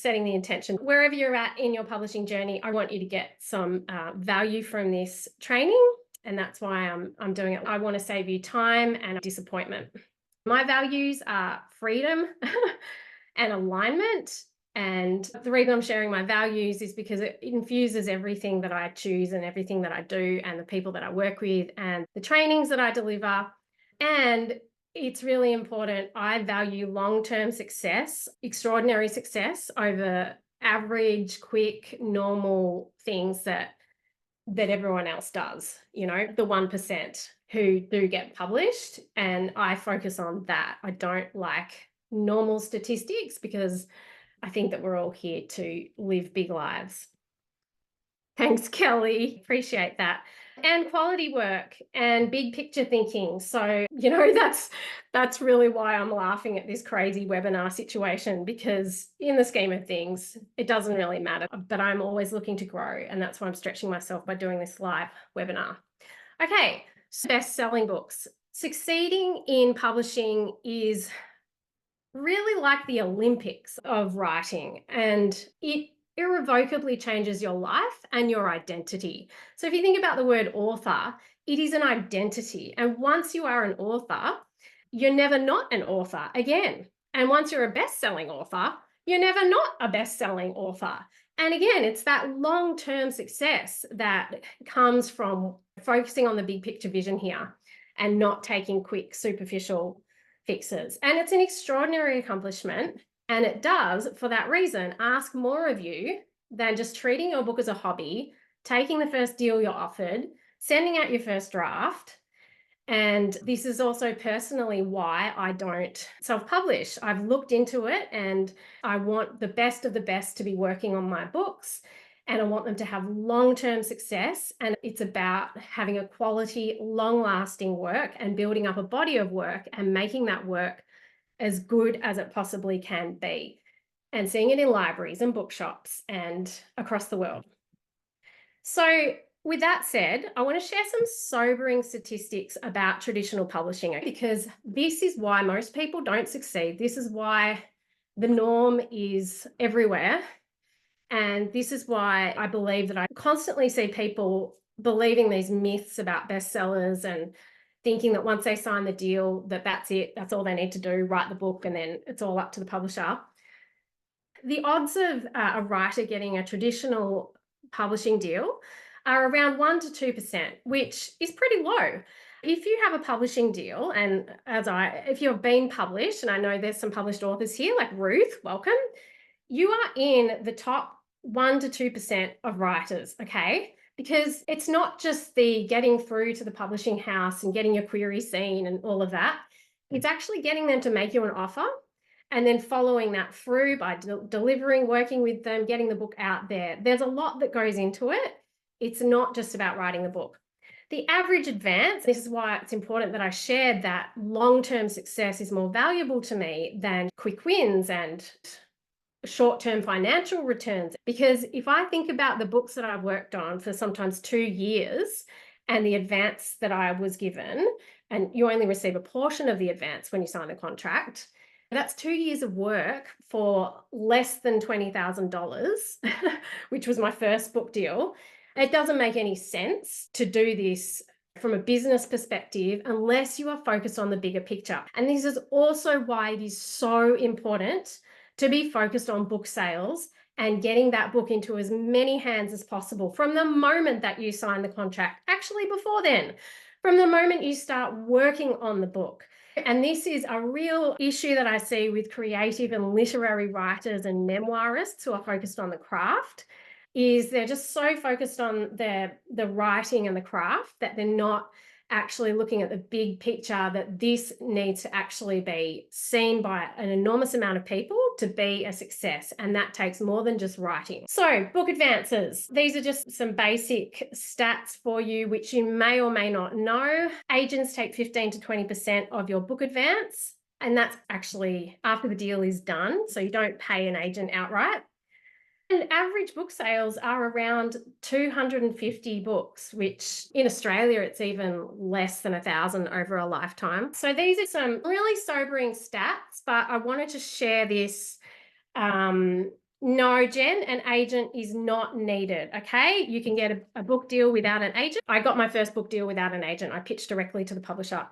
setting the intention. Wherever you're at in your publishing journey, I want you to get some value from this training. And that's why I'm doing it. I want to save you time and disappointment. My values are freedom and alignment. And the reason I'm sharing my values is because it infuses everything that I choose and everything that I do and the people that I work with and the trainings that I deliver. And it's really important. I value long-term success, extraordinary success over average, quick, normal things that everyone else does, the 1% who do get published. And I focus on that. I don't like normal statistics because I think that we're all here to live big lives. Thanks, Kelly. Appreciate that. And quality work and big picture thinking. So, that's really why I'm laughing at this crazy webinar situation, because in the scheme of things, it doesn't really matter, but I'm always looking to grow. And that's why I'm stretching myself by doing this live webinar. Okay, so best-selling books. Succeeding in publishing is really like the Olympics of writing, and it irrevocably changes your life and your identity. So if you think about the word author, it is an identity. And once you are an author, you're never not an author again. And once you're a best-selling author, you're never not a best-selling author. And again, it's that long-term success that comes from focusing on the big picture vision here and not taking quick, superficial fixes. And it's an extraordinary accomplishment. And it does, for that reason, ask more of you than just treating your book as a hobby, taking the first deal you're offered, sending out your first draft. And this is also personally why I don't self-publish. I've looked into it and I want the best of the best to be working on my books, and I want them to have long-term success. And it's about having a quality, long-lasting work and building up a body of work and making that work as good as it possibly can be, and seeing it in libraries and bookshops and across the world. So with that said, I want to share some sobering statistics about traditional publishing, because this is why most people don't succeed. This is why the norm is everywhere. And this is why I believe that I constantly see people believing these myths about bestsellers and thinking that once they sign the deal, that's it, that's all they need to do, write the book, and then it's all up to the publisher. The odds of a writer getting a traditional publishing deal are around 1 to 2%, which is pretty low. If you have a publishing deal, and if you've been published, and I know there's some published authors here like Ruth, welcome, you are in the top 1 to 2% of writers, okay? Because it's not just the getting through to the publishing house and getting your query seen and all of that. It's actually getting them to make you an offer and then following that through by delivering, working with them, getting the book out there. There's a lot that goes into it. It's not just about writing the book. The average advance, this is why it's important that I shared that long-term success is more valuable to me than quick wins and short-term financial returns. Because if I think about the books that I've worked on for sometimes 2 years and the advance that I was given, and you only receive a portion of the advance when you sign the contract, that's 2 years of work for less than $20,000, which was my first book deal. It doesn't make any sense to do this from a business perspective unless you are focused on the bigger picture. And this is also why it is so important to be focused on book sales and getting that book into as many hands as possible from the moment that you sign the contract, actually before then, from the moment you start working on the book. And this is a real issue that I see with creative and literary writers and memoirists who are focused on the craft, is they're just so focused on the writing and the craft that they're not actually looking at the big picture, that this needs to actually be seen by an enormous amount of people to be a success. And that takes more than just writing. So book advances. These are just some basic stats for you, which you may or may not know. Agents take 15 to 20% of your book advance. And that's actually after the deal is done. So you don't pay an agent outright. And average book sales are around 250 books, which in Australia, it's even less than 1,000 over a lifetime. So these are some really sobering stats, but I wanted to share this now No, Jen, an agent is not needed, okay? You can get a book deal without an agent. I got my first book deal without an agent. I pitched directly to the publisher.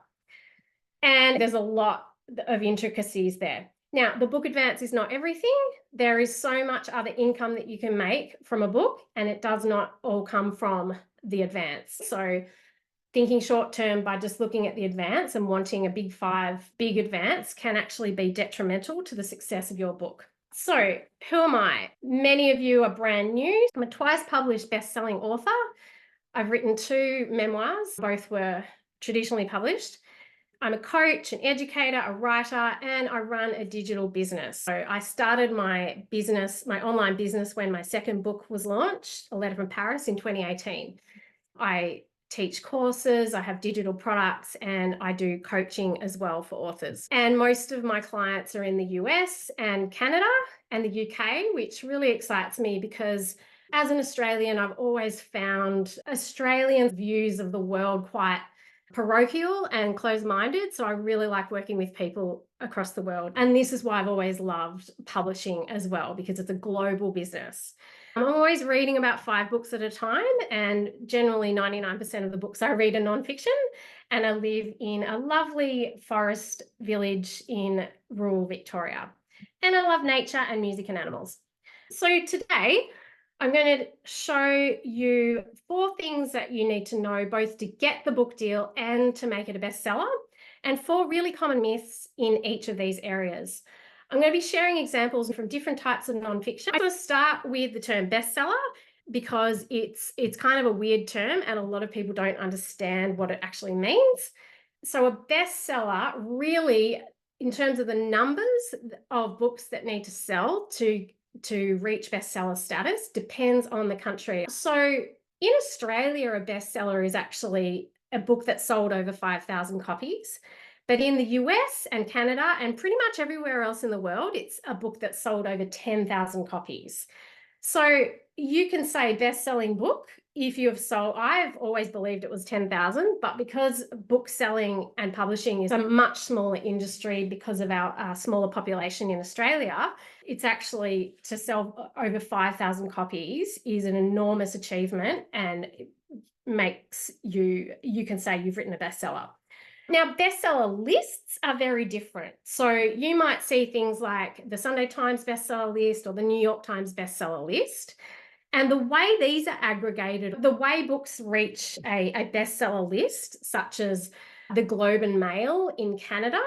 And there's a lot of intricacies there. Now, the book advance is not everything. There is so much other income that you can make from a book, and it does not all come from the advance. So thinking short term by just looking at the advance and wanting a big advance can actually be detrimental to the success of your book. So who am I? Many of you are brand new. I'm a twice published best-selling author. I've written 2 memoirs. Both were traditionally published. I'm a coach, an educator, a writer, and I run a digital business. So I started my online business, when my second book was launched, A Letter from Paris, in 2018. I teach courses, I have digital products, and I do coaching as well for authors. And most of my clients are in the US and Canada and the UK, which really excites me because as an Australian, I've always found Australian views of the world quite parochial and closed-minded. So I really like working with people across the world. And this is why I've always loved publishing as well, because it's a global business. I'm always reading about 5 books at a time, and generally 99% of the books I read are nonfiction. And I live in a lovely forest village in rural Victoria. And I love nature and music and animals. So today, I'm going to show you 4 things that you need to know, both to get the book deal and to make it a bestseller, and 4 really common myths in each of these areas. I'm going to be sharing examples from different types of nonfiction. I'm going to start with the term bestseller because it's kind of a weird term and a lot of people don't understand what it actually means. So a bestseller really, in terms of the numbers of books that need to sell to reach bestseller status, depends on the country. So in Australia, a bestseller is actually a book that sold over 5,000 copies. But in the US and Canada and pretty much everywhere else in the world, it's a book that sold over 10,000 copies. So you can say best-selling book if you have sold, I've always believed it was 10,000, but because book selling and publishing is a much smaller industry because of our smaller population in Australia, it's actually, to sell over 5,000 copies is an enormous achievement, and it makes you can say you've written a bestseller. Now, bestseller lists are very different. So you might see things like the Sunday Times bestseller list or the New York Times bestseller list. And the way these are aggregated, the way books reach a bestseller list, such as the Globe and Mail in Canada,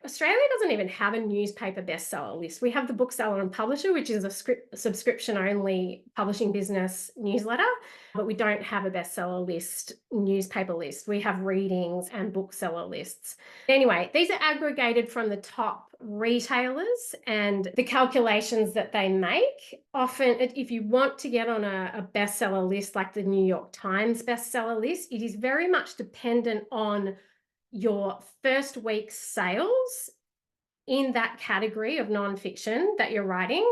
Australia doesn't even have a newspaper bestseller list. We have the Bookseller and Publisher, which is a subscription-only publishing business newsletter, but we don't have a bestseller list, newspaper list. We have readings and bookseller lists. Anyway, these are aggregated from the top retailers and the calculations that they make. Often, if you want to get on a bestseller list like the New York Times bestseller list, it is very much dependent on your first week's sales in that category of nonfiction that you're writing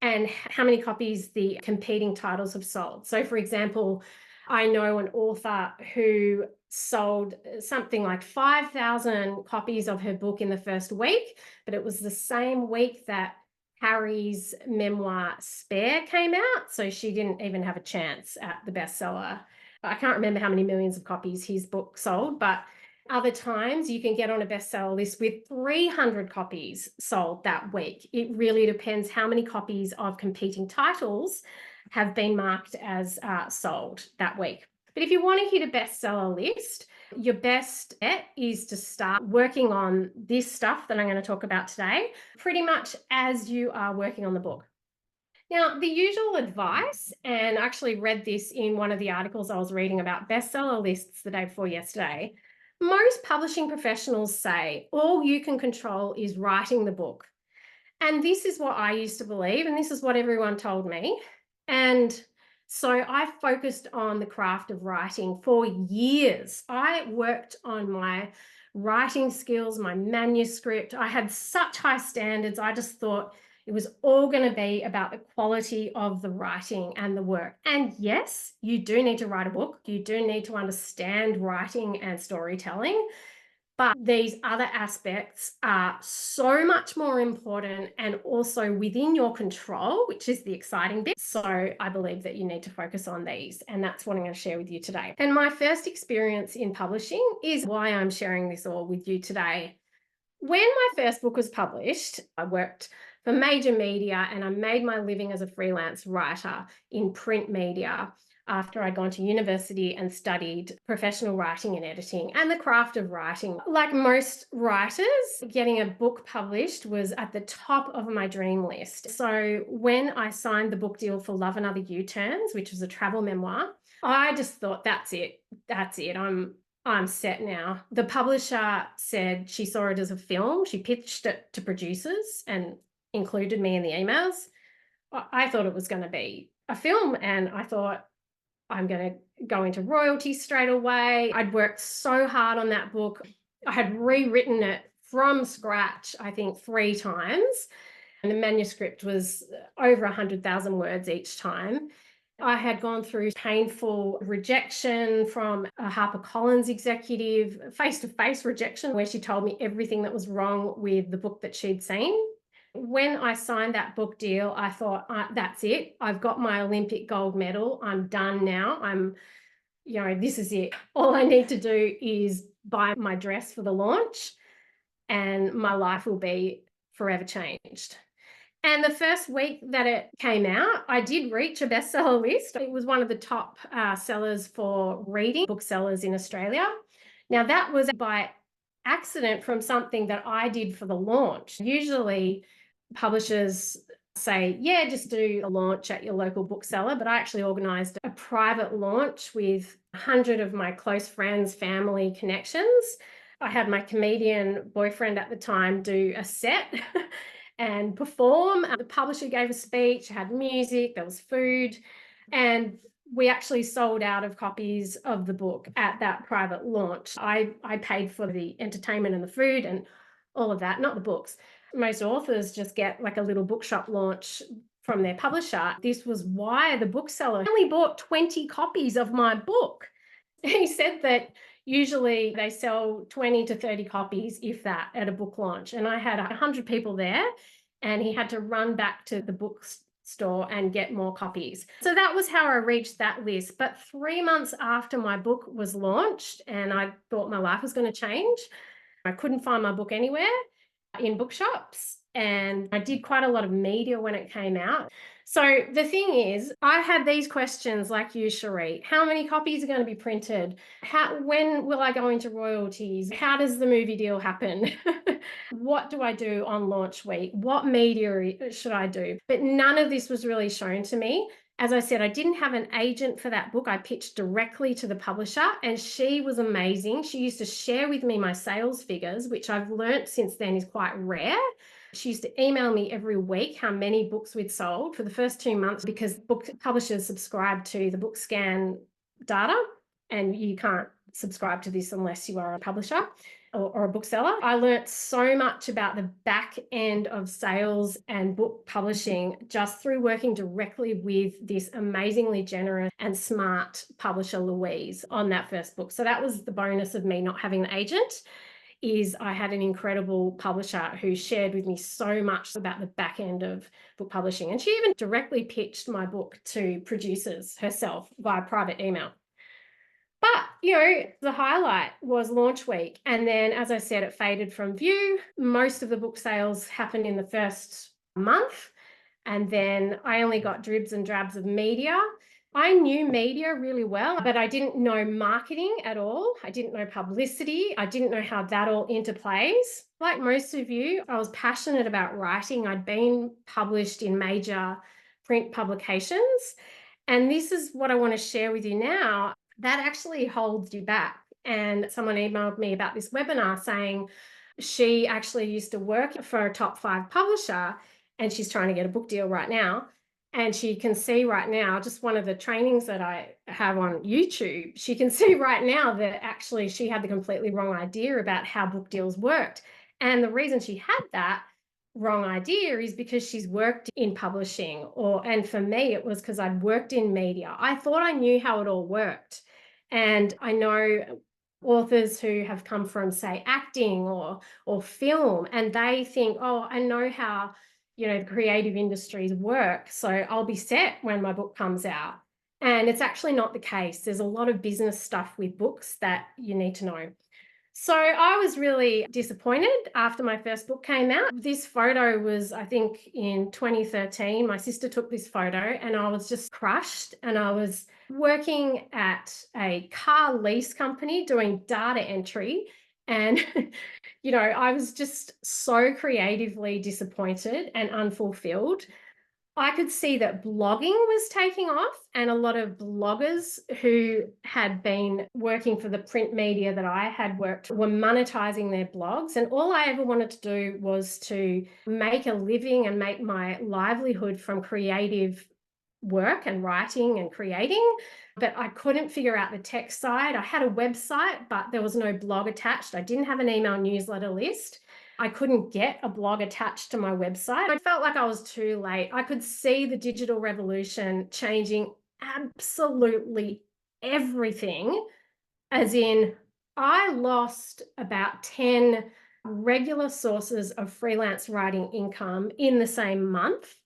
and how many copies the competing titles have sold. So for example, I know an author who sold something like 5,000 copies of her book in the first week, but it was the same week that Harry's memoir Spare came out, so she didn't even have a chance at the bestseller. I can't remember how many millions of copies his book sold, but other times you can get on a bestseller list with 300 copies sold that week. It really depends how many copies of competing titles have been marked as sold that week. But if you want to hit a bestseller list, your best bet is to start working on this stuff that I'm going to talk about today, pretty much as you are working on the book. Now, the usual advice, and I actually read this in one of the articles I was reading about bestseller lists the day before yesterday, most publishing professionals say all you can control is writing the book. And this is what I used to believe, and this is what everyone told me. And so I focused on the craft of writing for years. I worked on my writing skills, my manuscript. I had such high standards. I just thought it was all going to be about the quality of the writing and the work. And yes, you do need to write a book. You do need to understand writing and storytelling. But these other aspects are so much more important and also within your control, which is the exciting bit. So I believe that you need to focus on these, and that's what I'm going to share with you today. And my first experience in publishing is why I'm sharing this all with you today. When my first book was published, I worked for major media and I made my living as a freelance writer in print media after I'd gone to university and studied professional writing and editing and the craft of writing. Like most writers, getting a book published was at the top of my dream list. So when I signed the book deal for Love and Other U-Turns, which was a travel memoir, I just thought, that's it. That's it. I'm set now. The publisher said she saw it as a film. She pitched it to producers and included me in the emails. I thought it was going to be a film, and I thought, I'm going to go into royalties straight away. I'd worked so hard on that book. I had rewritten it from scratch, I think 3 times. And the manuscript was over 100,000 words each time. I had gone through painful rejection from a HarperCollins executive, face-to-face rejection, where she told me everything that was wrong with the book that she'd seen. When I signed that book deal, I thought, that's it. I've got my Olympic gold medal. I'm done now. This is it. All I need to do is buy my dress for the launch, and my life will be forever changed. And the first week that it came out, I did reach a bestseller list. It was one of the top sellers for reading booksellers in Australia. Now, that was by accident from something that I did for the launch. Usually, publishers say, yeah, just do a launch at your local bookseller. But I actually organised a private launch with 100 of my close friends, family, connections. I had my comedian boyfriend at the time do a set and perform. The publisher gave a speech, had music, there was food, and we actually sold out of copies of the book at that private launch. I paid for the entertainment and the food and all of that, not the books. Most authors just get like a little bookshop launch from their publisher. This was why the bookseller only bought 20 copies of my book. He said that usually they sell 20 to 30 copies, if that, at a book launch. And I had 100 people there, and he had to run back to the bookstore and get more copies. So that was how I reached that list. But 3 months after my book was launched, and I thought my life was going to change, I couldn't find my book anywhere in bookshops. And I did quite a lot of media when it came out. So the thing is, I had these questions like you, Cherie. How many copies are going to be printed? When will I go into royalties? How does the movie deal happen? What do I do on launch week? What media should I do? But none of this was really shown to me. As I said, I didn't have an agent for that book. I pitched directly to the publisher, and she was amazing. She used to share with me my sales figures, which I've learnt since then is quite rare. She used to email me every week how many books we'd sold for the first 2 months, because book publishers subscribe to the BookScan data, and you can't subscribe to this unless you are a publisher or a bookseller. I learnt so much about the back end of sales and book publishing just through working directly with this amazingly generous and smart publisher, Louisa, on that first book. So that was the bonus of me not having an agent, is I had an incredible publisher who shared with me so much about the back end of book publishing. And she even directly pitched my book to producers herself via private email. But, the highlight was launch week. And then, as I said, it faded from view. Most of the book sales happened in the first month. And then I only got dribs and drabs of media. I knew media really well, but I didn't know marketing at all. I didn't know publicity. I didn't know how that all interplays. Like most of you, I was passionate about writing. I'd been published in major print publications. And this is what I want to share with you now. That actually holds you back. And someone emailed me about this webinar saying she actually used to work for a top 5 publisher, and she's trying to get a book deal right now. And she can see right now, just one of the trainings that I have on YouTube, she can see right now that actually she had the completely wrong idea about how book deals worked. And the reason she had that wrong idea is because she's worked in publishing, and for me, it was because I'd worked in media. I thought I knew how it all worked. And I know authors who have come from, say, acting or film, and they think, oh, I know how, the creative industries work, so I'll be set when my book comes out. And it's actually not the case. There's a lot of business stuff with books that you need to know. So I was really disappointed after my first book came out. This photo was, I think, in 2013. My sister took this photo and I was just crushed. And I was working at a car lease company doing data entry. And, I was just so creatively disappointed and unfulfilled. I could see that blogging was taking off, and a lot of bloggers who had been working for the print media that I had worked were monetizing their blogs. And all I ever wanted to do was to make a living and make my livelihood from creative work and writing and creating. But I couldn't figure out the tech side. I had a website, but there was no blog attached. I didn't have an email newsletter list. I couldn't get a blog attached to my website. I felt like I was too late. I could see the digital revolution changing absolutely everything, as in I lost about 10 regular sources of freelance writing income in the same month.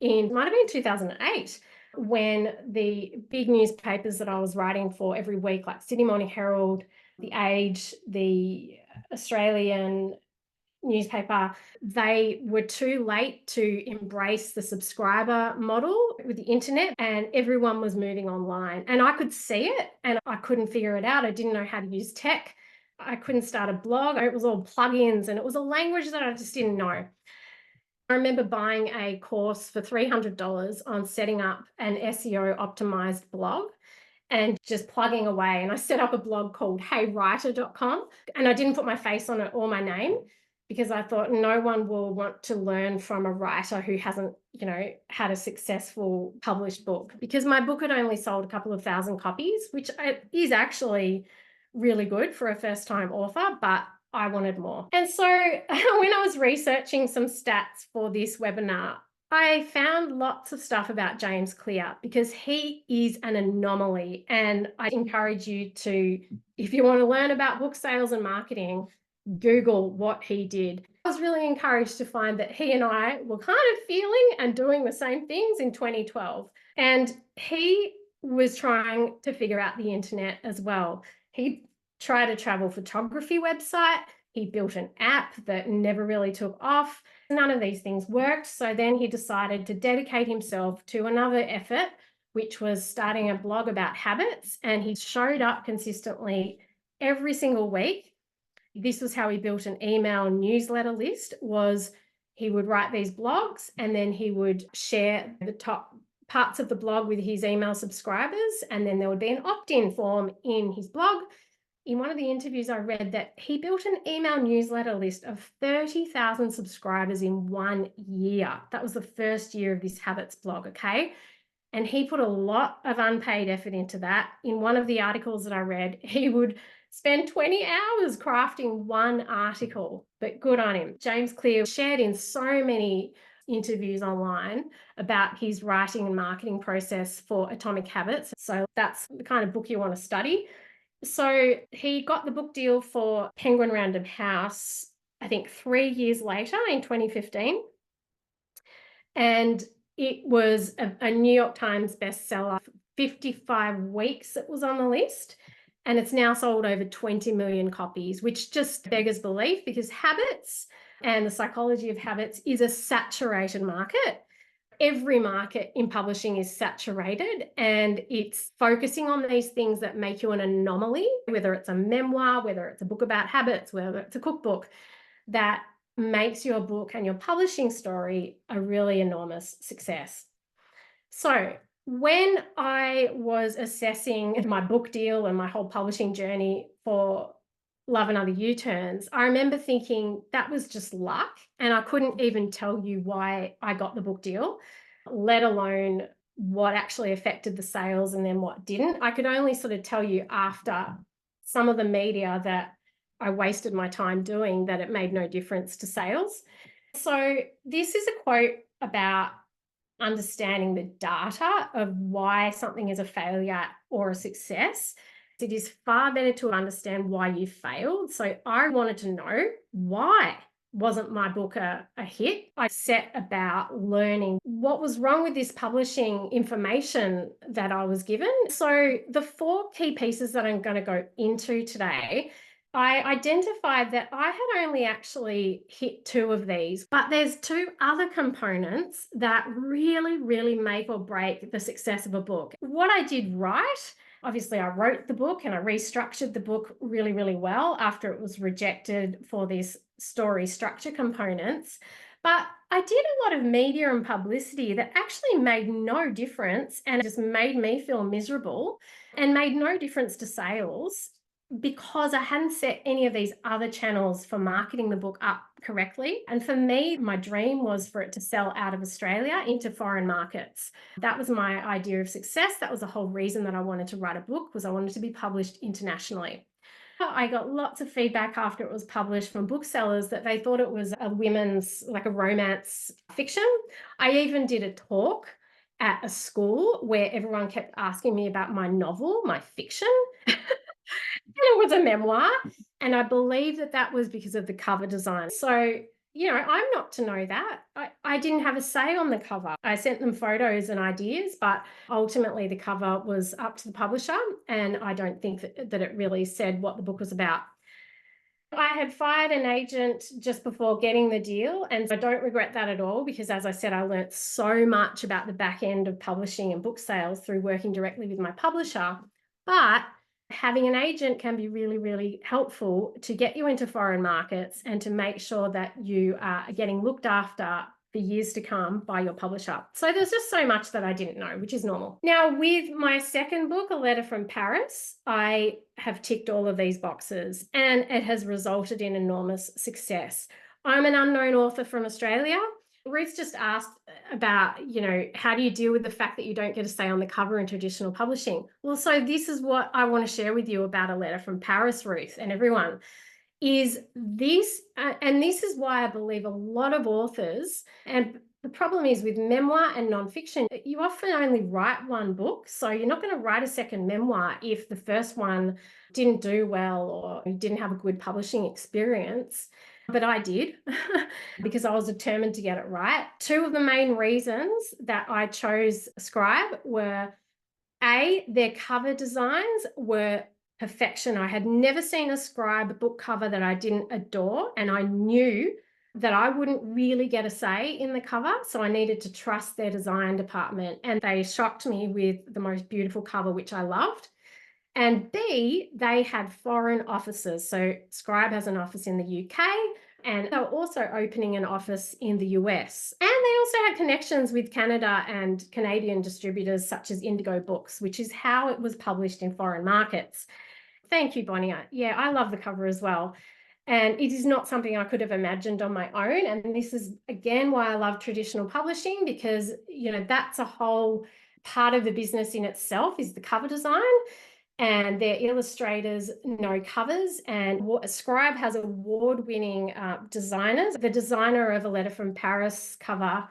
It might have been 2008, when the big newspapers that I was writing for every week, like Sydney Morning Herald, The Age, the Australian newspaper, they were too late to embrace the subscriber model with the internet, and everyone was moving online. And I could see it and I couldn't figure it out. I didn't know how to use tech. I couldn't start a blog. It was all plugins and it was a language that I just didn't know. I remember buying a course for $300 on setting up an SEO optimized blog and just plugging away. And I set up a blog called heywriter.com, and I didn't put my face on it or my name, because I thought no one will want to learn from a writer who hasn't, had a successful published book, because my book had only sold a couple of thousand copies, which is actually really good for a first-time author, but I wanted more. And so when I was researching some stats for this webinar, I found lots of stuff about James Clear, because he is an anomaly. And I encourage you to, if you want to learn about book sales and marketing, Google what he did. I was really encouraged to find that he and I were kind of feeling and doing the same things in 2012. And he was trying to figure out the internet as well. He tried a travel photography website. He built an app that never really took off. None of these things worked. So then he decided to dedicate himself to another effort, which was starting a blog about habits. And he showed up consistently every single week. This was how he built an email newsletter list. Was he would write these blogs and then he would share the top parts of the blog with his email subscribers. And then there would be an opt-in form in his blog. In one of the interviews, I read that he built an email newsletter list of 30,000 subscribers in 1 year. That was the first year of this habits blog, okay? And he put a lot of unpaid effort into that. In one of the articles that I read, he would spend 20 hours crafting one article, but good on him. James Clear shared in so many interviews online about his writing and marketing process for Atomic Habits. So that's the kind of book you want to study. So he got the book deal for Penguin Random House, I think 3 years later in 2015. And it was a New York Times bestseller. 55 weeks it was on the list. And it's now sold over 20 million copies, which just beggars belief, because habits and the psychology of habits is a saturated market. Every market in publishing is saturated, and it's focusing on these things that make you an anomaly, whether it's a memoir, whether it's a book about habits, whether it's a cookbook, that makes your book and your publishing story a really enormous success. So when I was assessing my book deal and my whole publishing journey for Love and Other U-Turns, I remember thinking that was just luck, and I couldn't even tell you why I got the book deal, let alone what actually affected the sales and then what didn't. I could only sort of tell you after some of the media that I wasted my time doing that it made no difference to sales. So this is a quote about understanding the data of why something is a failure or a success. It is far better to understand why you failed. So I wanted to know why wasn't my book a hit. I set about learning what was wrong with this publishing information that I was given. So the 4 key pieces that I'm going to go into today, I identified that I had only actually hit 2 of these, but there's 2 other components that really, really make or break the success of a book. What I did right, obviously, I wrote the book and I restructured the book really, really well after it was rejected for these story structure components. But I did a lot of media and publicity that actually made no difference and just made me feel miserable and made no difference to sales because I hadn't set any of these other channels for marketing the book up correctly. And for me, my dream was for it to sell out of Australia into foreign markets. That was my idea of success. That was the whole reason that I wanted to write a book, was I wanted to be published internationally. I got lots of feedback after it was published from booksellers that they thought it was a women's, like a romance fiction. I even did a talk at a school where everyone kept asking me about my novel, my fiction. It was a memoir, and I believe that that was because of the cover design. So, I'm not to know that. I didn't have a say on the cover. I sent them photos and ideas, but ultimately the cover was up to the publisher, and I don't think that it really said what the book was about. I had fired an agent just before getting the deal, and I don't regret that at all because, as I said, I learnt so much about the back end of publishing and book sales through working directly with my publisher. But having an agent can be really, really helpful to get you into foreign markets and to make sure that you are getting looked after for years to come by your publisher. So there's just so much that I didn't know, which is normal. Now, with my second book, A Letter from Paris, I have ticked all of these boxes and it has resulted in enormous success. I'm an unknown author from Australia. Ruth just asked about, how do you deal with the fact that you don't get a say on the cover in traditional publishing? Well, so this is what I want to share with you about A Letter from Paris, Ruth, and everyone. Is this, and this is why I believe a lot of authors, and the problem is with memoir and nonfiction, you often only write one book. So you're not going to write a second memoir if the first one didn't do well or you didn't have a good publishing experience. But I did because I was determined to get it right. 2 of the main reasons that I chose Scribe were A, their cover designs were perfection. I had never seen a Scribe book cover that I didn't adore, and I knew that I wouldn't really get a say in the cover, so I needed to trust their design department, and they shocked me with the most beautiful cover, which I loved. And B, they had foreign offices. So Scribe has an office in the UK, and they're also opening an office in the US. And they also had connections with Canada and Canadian distributors such as Indigo Books, which is how it was published in foreign markets. Thank you, Bonnier. Yeah, I love the cover as well. And it is not something I could have imagined on my own. And this is, again, why I love traditional publishing, because, that's a whole part of the business in itself, is the cover design. And their illustrators know covers, and Scribe has award-winning designers. The designer of A Letter from Paris cover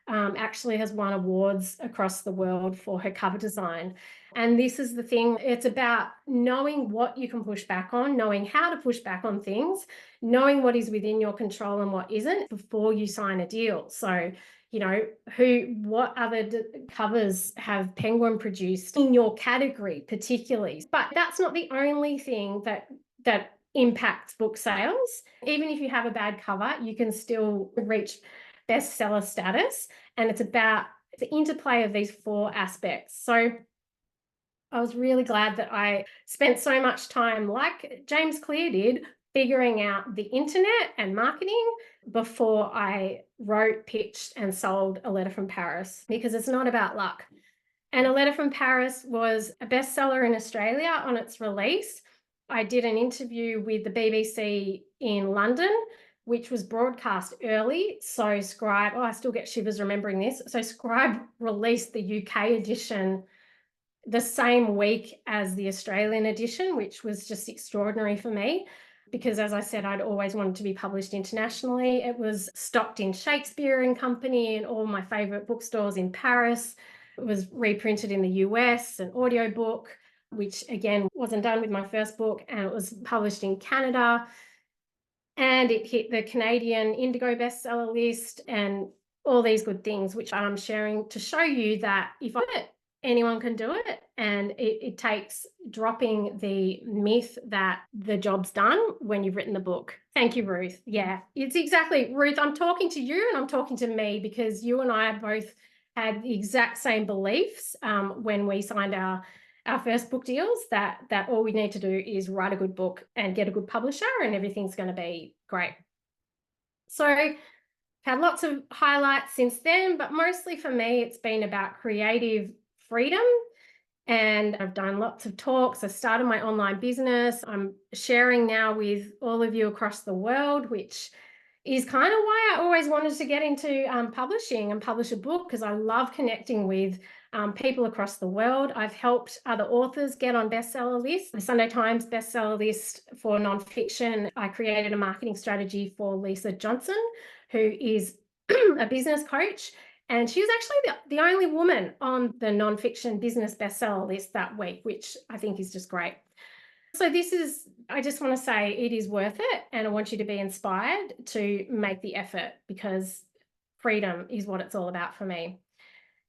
actually has won awards across the world for her cover design. And this is the thing, it's about knowing what you can push back on, knowing how to push back on things, knowing what is within your control and what isn't before you sign a deal. So, what other covers have Penguin produced in your category particularly? But that's not the only thing that impacts book sales. Even if you have a bad cover, you can still reach bestseller status. And it's about the interplay of these 4 aspects. So I was really glad that I spent so much time, like James Clear did, figuring out the internet and marketing before I wrote, pitched, and sold A Letter from Paris, because it's not about luck. And A Letter from Paris was a bestseller in Australia on its release. I did an interview with the BBC in London, which was broadcast early. So Scribe, I still get shivers remembering this. So Scribe released the UK edition the same week as the Australian edition, which was just extraordinary for me because, as I said, I'd always wanted to be published internationally. It was stocked in Shakespeare and Company and all my favourite bookstores in Paris. It was reprinted in the US, an audiobook. which again wasn't done with my first book, and it was published in Canada, and it hit the Canadian Indigo bestseller list and all these good things, which I'm sharing to show you that if I do it, anyone can do it. And it takes dropping the myth that the job's done when you've written the book. Thank you, Ruth. Yeah, it's exactly, Ruth, I'm talking to you and I'm talking to me, because you and I both had the exact same beliefs when we signed our first book deals, that all we need to do is write a good book and get a good publisher and everything's going to be great. So had lots of highlights since then, but mostly for me, it's been about creative freedom. And I've done lots of talks. I started my online business. I'm sharing now with all of you across the world, which is kind of why I always wanted to get into publishing and publish a book, because I love connecting with people across the world. I've helped other authors get on bestseller lists, the Sunday Times bestseller list for nonfiction. I created a marketing strategy for Louisa, who is a business coach. And she was actually the only woman on the nonfiction business bestseller list that week, which I think is just great. So I just want to say it is worth it. And I want you to be inspired to make the effort, because freedom is what it's all about for me.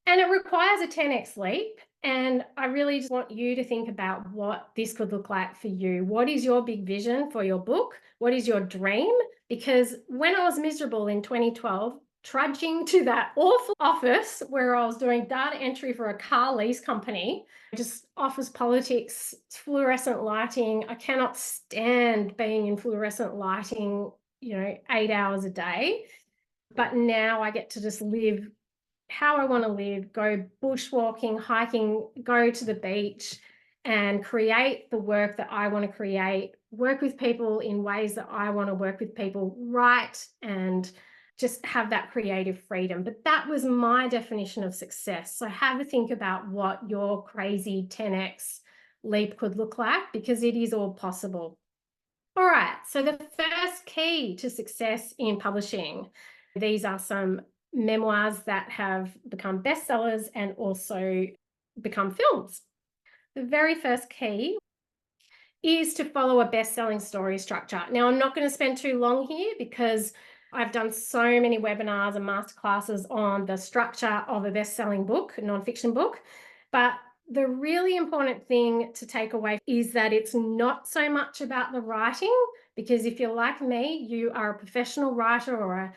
And it requires a 10x leap. And I really just want you to think about what this could look like for you. What is your big vision for your book? What is your dream? Because when I was miserable in 2012, trudging to that awful office where I was doing data entry for a car lease company, just office politics, fluorescent lighting. I cannot stand being in fluorescent lighting, 8 hours a day. But now I get to just live how I want to live, go bushwalking, hiking, go to the beach and create the work that I want to create, work with people in ways that I want to work with people, write, and just have that creative freedom. But that was my definition of success. So have a think about what your crazy 10x leap could look like, because it is all possible. All right, so the first key to success in publishing, these are some memoirs that have become bestsellers and also become films. The very first key is to follow a best-selling story structure. Now, I'm not going to spend too long here, because I've done so many webinars and masterclasses on the structure of a best-selling book, a nonfiction book. But the really important thing to take away is that it's not so much about the writing, because if you're like me, you are a professional writer, or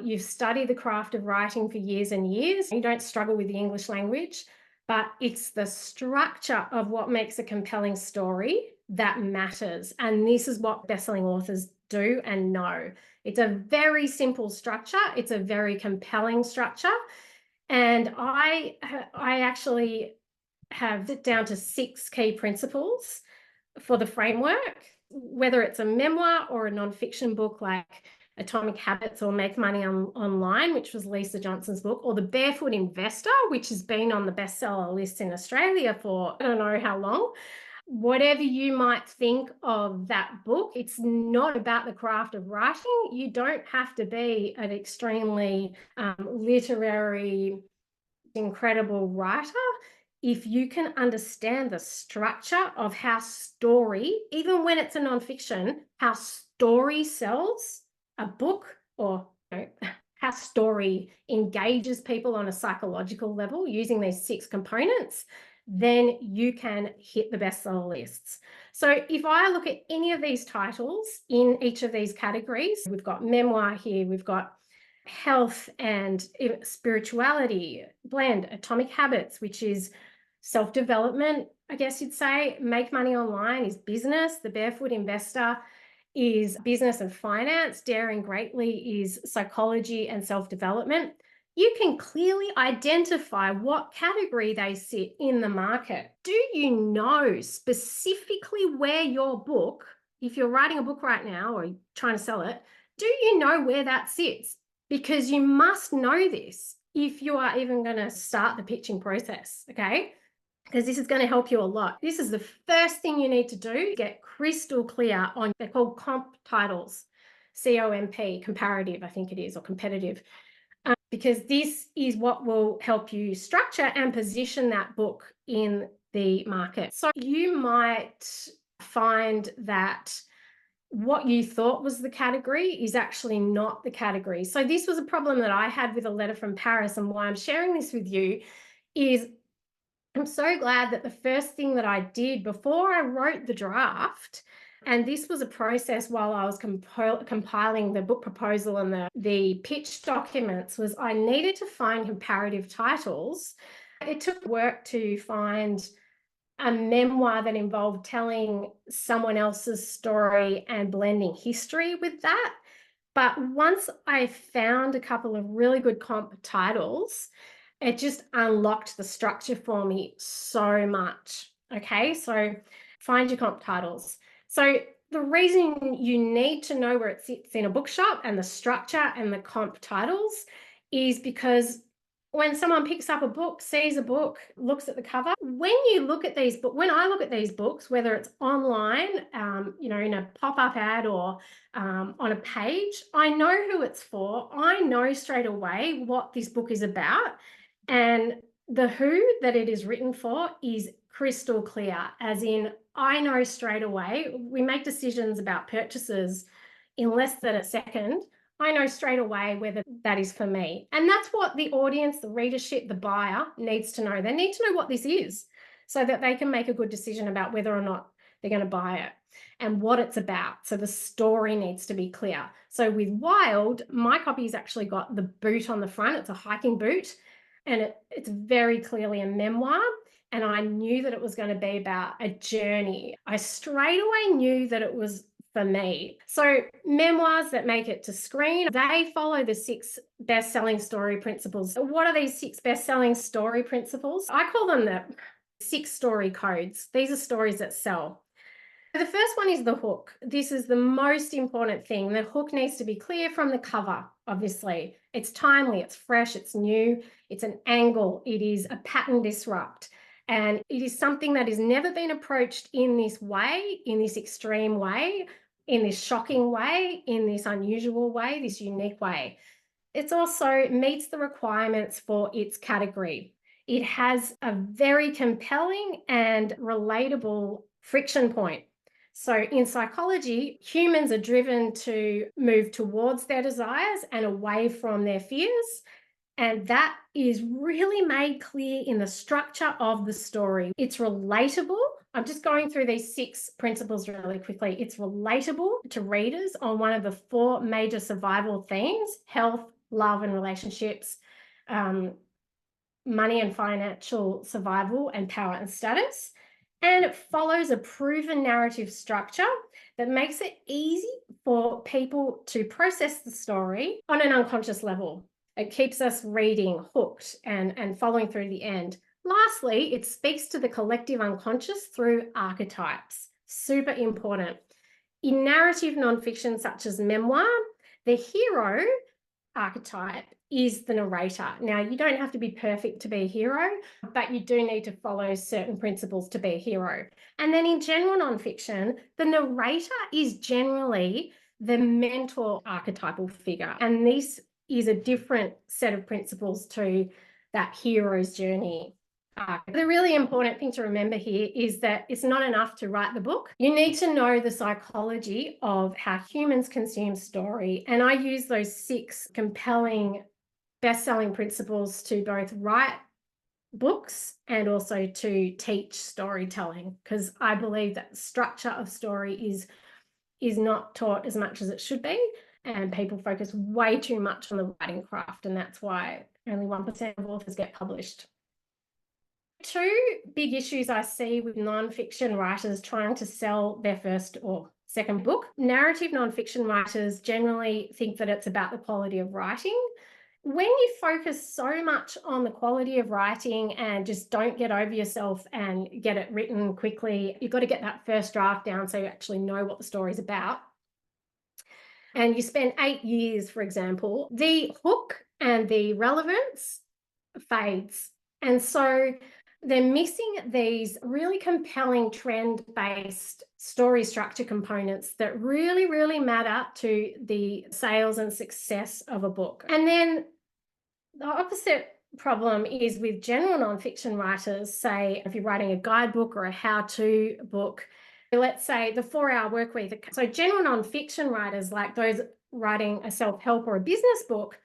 you've studied the craft of writing for years and years. You don't struggle with the English language, but it's the structure of what makes a compelling story that matters. And this is what best-selling authors do and know. It's a very simple structure. It's a very compelling structure. And I actually have it down to 6 key principles for the framework, whether it's a memoir or a nonfiction book like Atomic Habits or Make Money Online, which was Louisa Johnson's book, or The Barefoot Investor, which has been on the bestseller list in Australia for I don't know how long. Whatever you might think of that book, it's not about the craft of writing. You don't have to be an extremely literary, incredible writer. If you can understand the structure of how story, even when it's a nonfiction, how story sells a book, or how story engages people on a psychological level using these 6 components, then you can hit the bestseller lists. So if I look at any of these titles in each of these categories, we've got memoir here, we've got health and spirituality blend, Atomic Habits, which is self-development, I guess you'd say. Make Money Online is business. The Barefoot Investor is business and finance. Daring Greatly is psychology and self-development. You can clearly identify what category they sit in the market. Do you know specifically where your book, if you're writing a book right now or trying to sell it, do you know where that sits? Because you must know this if you are even going to start the pitching process, okay? Because this is going to help you a lot. This is the first thing you need to do. Get crystal clear on, they're called comp titles, COMP, comparative, I think it is, or competitive. Because this is what will help you structure and position that book in the market. So you might find that what you thought was the category is actually not the category. So this was a problem that I had with A Letter from Paris, and why I'm sharing this with you is I'm so glad that the first thing that I did before I wrote the draft, and this was a process while I was compiling the book proposal and the pitch documents, was I needed to find comparative titles. It took work to find a memoir that involved telling someone else's story and blending history with that. But once I found a couple of really good comp titles, it just unlocked the structure for me so much. Okay, so find your comp titles. So the reason you need to know where it sits in a bookshop and the structure and the comp titles is because when someone picks up a book, sees a book, looks at the cover, when you look at these books, when I look at these books, whether it's online, in a pop-up ad or on a page, I know who it's for. I know straight away what this book is about, and the who that it is written for is crystal clear, as in I know straight away. We make decisions about purchases in less than a second. I know straight away whether that is for me. And that's what the audience, the readership, the buyer needs to know. They need to know what this is so that they can make a good decision about whether or not they're going to buy it and what it's about. So the story needs to be clear. So with Wild, my copy's actually got the boot on the front. It's a hiking boot, and it's very clearly a memoir. And I knew that it was going to be about a journey. I straight away knew that it was for me. So memoirs that make it to screen, they follow the 6 best-selling story principles. What are these 6 best-selling story principles? I call them the 6 story codes. These are stories that sell. The first one is the hook. This is the most important thing. The hook needs to be clear from the cover, obviously. It's timely, it's fresh, it's new, it's an angle, it is a pattern disrupt. And it is something that has never been approached in this way, in this extreme way, in this shocking way, in this unusual way, this unique way. It also meets the requirements for its category. It has a very compelling and relatable friction point. So in psychology, humans are driven to move towards their desires and away from their fears. And that is really made clear in the structure of the story. It's relatable. I'm just going through these 6 principles really quickly. It's relatable to readers on one of the 4 major survival themes: health, love and relationships, money and financial survival, and power and status. And it follows a proven narrative structure that makes it easy for people to process the story on an unconscious level. It keeps us reading, hooked, and following through the end. Lastly, it speaks to the collective unconscious through archetypes. Super important. In narrative nonfiction, such as memoir, the hero archetype is the narrator. Now, you don't have to be perfect to be a hero, but you do need to follow certain principles to be a hero. And then in general nonfiction, the narrator is generally the mentor archetypal figure. And this is a different set of principles to that hero's journey. The really important thing to remember here is that it's not enough to write the book. You need to know the psychology of how humans consume story. And I use those 6 compelling best-selling principles to both write books and also to teach storytelling, because I believe that the structure of story is not taught as much as it should be. And people focus way too much on the writing craft, and that's why only 1% of authors get published. 2 big issues I see with nonfiction writers trying to sell their first or second book. Narrative nonfiction writers generally think that it's about the quality of writing. When you focus so much on the quality of writing and just don't get over yourself and get it written quickly, you've got to get that first draft down so you actually know what the story's about. And you spend 8 years, for example, the hook and the relevance fades. And so they're missing these really compelling trend-based story structure components that really, really matter to the sales and success of a book. And then the opposite problem is with general nonfiction writers, say if you're writing a guidebook or a how-to book, let's say the 4-hour work week. So general nonfiction writers, like those writing a self-help or a business book,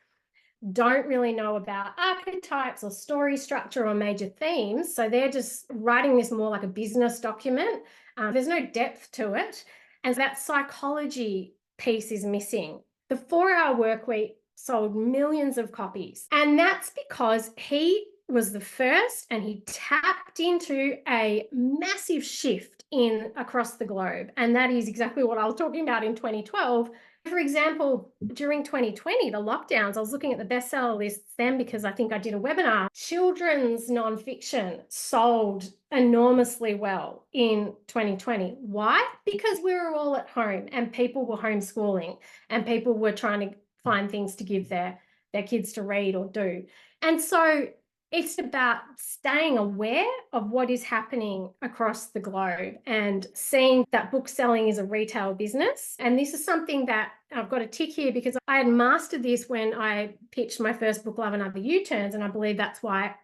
don't really know about archetypes or story structure or major themes. So they're just writing this more like a business document. There's no depth to it. And that psychology piece is missing. The 4-hour work week sold millions of copies. And that's because he was the first and he tapped into a massive shift in across the globe. And that is exactly what I was talking about in 2012. For example, during 2020, the lockdowns, I was looking at the bestseller lists then because I think I did a webinar. Children's nonfiction sold enormously well in 2020. Why? Because we were all at home and people were homeschooling and people were trying to find things to give their kids to read or do. And so it's about staying aware of what is happening across the globe and seeing that book selling is a retail business. And this is something that I've got a tick here because I had mastered this when I pitched my first book, Love and Other U-Turns. And I believe that's why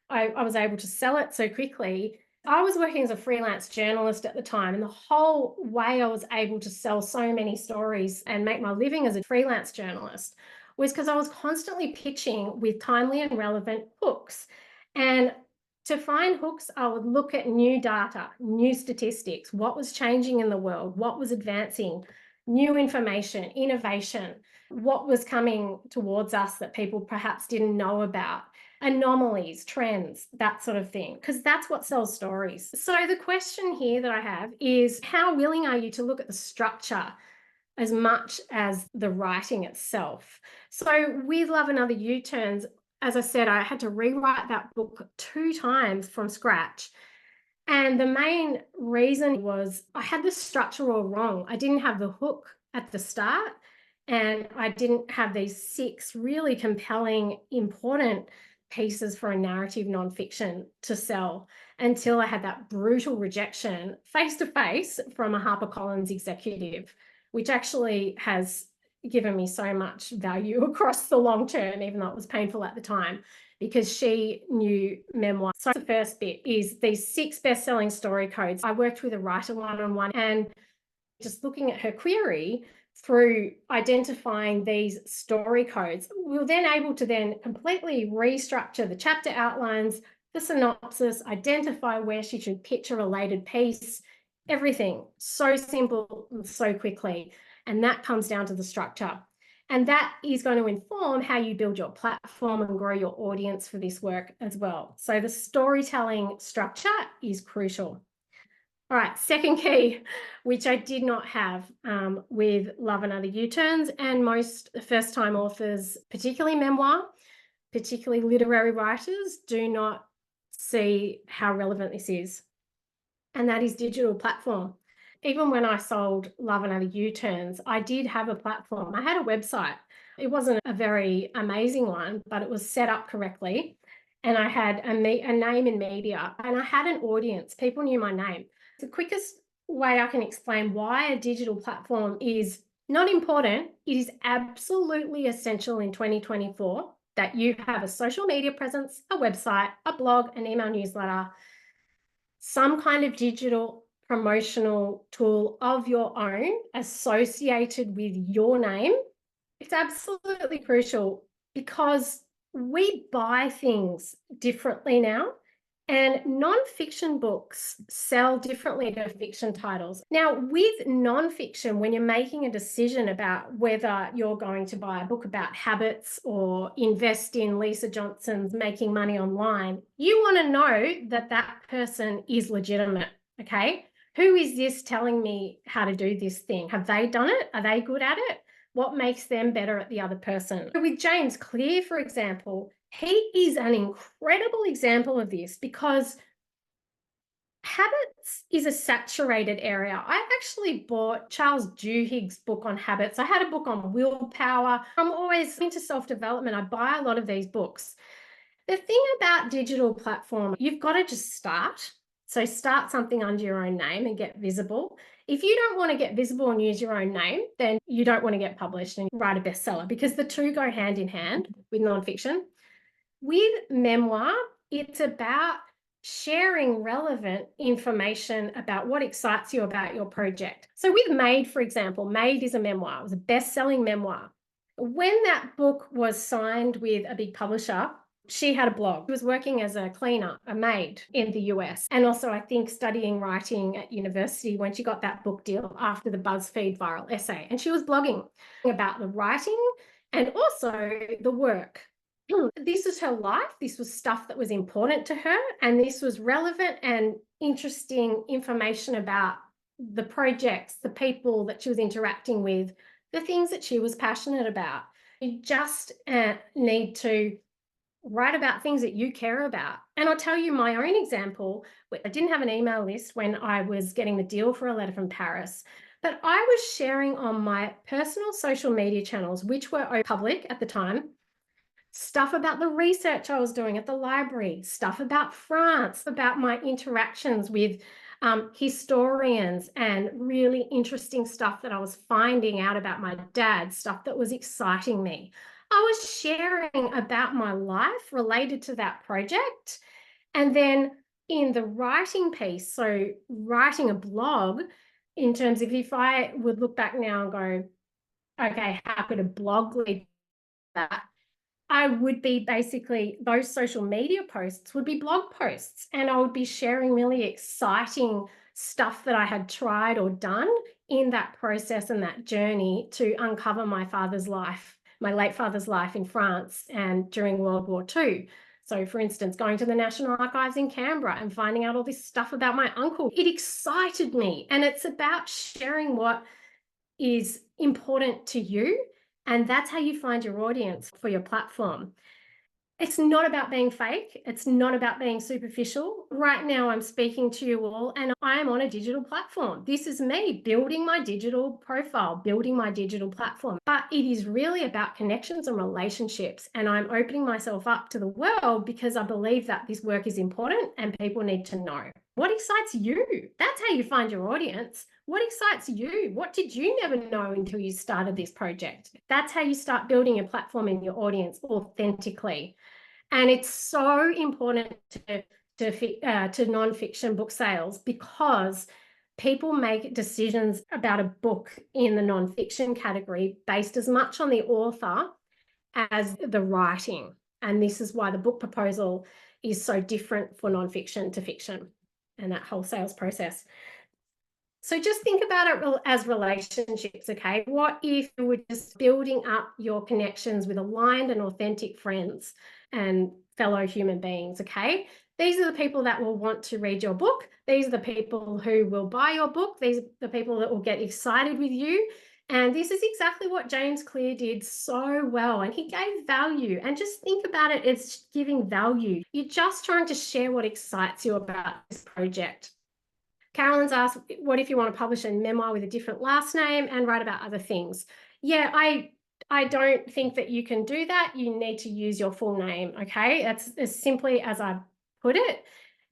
I was able to sell it so quickly. I was working as a freelance journalist at the time, and the whole way I was able to sell so many stories and make my living as a freelance journalist was because I was constantly pitching with timely and relevant hooks. And to find hooks, I would look at new data, new statistics, what was changing in the world, what was advancing, new information, innovation, what was coming towards us that people perhaps didn't know about, anomalies, trends, that sort of thing, because that's what sells stories. So the question here that I have is, how willing are you to look at the structure as much as the writing itself? So with Love and Other U-Turns, as I said, I had to rewrite that book 2 times from scratch. And the main reason was I had the structure all wrong. I didn't have the hook at the start, and I didn't have these 6 really compelling, important pieces for a narrative nonfiction to sell until I had that brutal rejection face-to-face from a HarperCollins executive, which actually has given me so much value across the long term, even though it was painful at the time, because she knew memoir. So the first bit is these 6 best-selling story codes. I worked with a writer one-on-one, and just looking at her query through identifying these story codes, we were then able to then completely restructure the chapter outlines, the synopsis, identify where she should pitch a related piece, everything so simple and so quickly. And that comes down to the structure. And that is going to inform how you build your platform and grow your audience for this work as well. So the storytelling structure is crucial. All right, second key, which I did not have with Love and Other U-Turns, and most first-time authors, particularly memoir, particularly literary writers, do not see how relevant this is. And that is digital platform. Even when I sold Love and Other U-Turns, I did have a platform. I had a website. It wasn't a very amazing one, but it was set up correctly. And I had a name in media, and I had an audience. People knew my name. The quickest way I can explain why a digital platform is not important, it is absolutely essential in 2024 that you have a social media presence, a website, a blog, an email newsletter, some kind of digital promotional tool of your own associated with your name. It's absolutely crucial because we buy things differently now, and non-fiction books sell differently to fiction titles. Now, with non-fiction, when you're making a decision about whether you're going to buy a book about habits or invest in Lisa Johnson's Making Money Online, you want to know that that person is legitimate, okay? Who is this telling me how to do this thing? Have they done it? Are they good at it? What makes them better at the other person? With James Clear, for example, he is an incredible example of this because habits is a saturated area. I actually bought Charles Duhigg's book on habits. I had a book on willpower. I'm always into self-development. I buy a lot of these books. The thing about digital platform, you've got to just start. So start something under your own name and get visible. If you don't want to get visible and use your own name, then you don't want to get published and write a bestseller, because the two go hand in hand with nonfiction. With memoir, it's about sharing relevant information about what excites you about your project. So with Made, for example, Made is a memoir. It was a best-selling memoir. When that book was signed with a big publisher, she had a blog. She was working as a cleaner, a maid in the US, and also I think studying writing at university when she got that book deal after the BuzzFeed viral essay. And she was blogging about the writing and also the work. This was her life. This was stuff that was important to her, and this was relevant and interesting information about the projects, the people that she was interacting with, the things that she was passionate about. You just need to write about things that you care about. And I'll tell you my own example. I didn't have an email list when I was getting the deal for A Letter from Paris, but I was sharing on my personal social media channels, which were public at the time, stuff about the research I was doing at the library, stuff about France, about my interactions with historians, and really interesting stuff that I was finding out about my dad, stuff that was exciting me. I was sharing about my life related to that project. And then in the writing piece, so writing a blog, in terms of if I would look back now and go, okay, how could a blog lead to that? I would be basically, those social media posts would be blog posts, and I would be sharing really exciting stuff that I had tried or done in that process and that journey to uncover my father's life, my late father's life in France and during World War II. So for instance, going to the National Archives in Canberra and finding out all this stuff about my uncle, it excited me. And it's about sharing what is important to you. And that's how you find your audience for your platform. It's not about being fake. It's not about being superficial. Right now, I'm speaking to you all and I am on a digital platform. This is me building my digital profile, building my digital platform. But it is really about connections and relationships. And I'm opening myself up to the world because I believe that this work is important and people need to know. What excites you? That's how you find your audience. What excites you? What did you never know until you started this project? That's how you start building your platform and your audience authentically. And it's so important to nonfiction book sales because people make decisions about a book in the nonfiction category based as much on the author as the writing. And this is why the book proposal is so different for nonfiction to fiction and that whole sales process. So just think about it as relationships, okay? What if you were just building up your connections with aligned and authentic friends and fellow human beings, okay? These are the people that will want to read your book. These are the people who will buy your book. These are the people that will get excited with you. And this is exactly what James Clear did so well. And he gave value. And just think about it, it's giving value. You're just trying to share what excites you about this project. Carolyn's asked, what if you want to publish a memoir with a different last name and write about other things? Yeah, I don't think that you can do that. You need to use your full name, okay? That's as simply as I put it.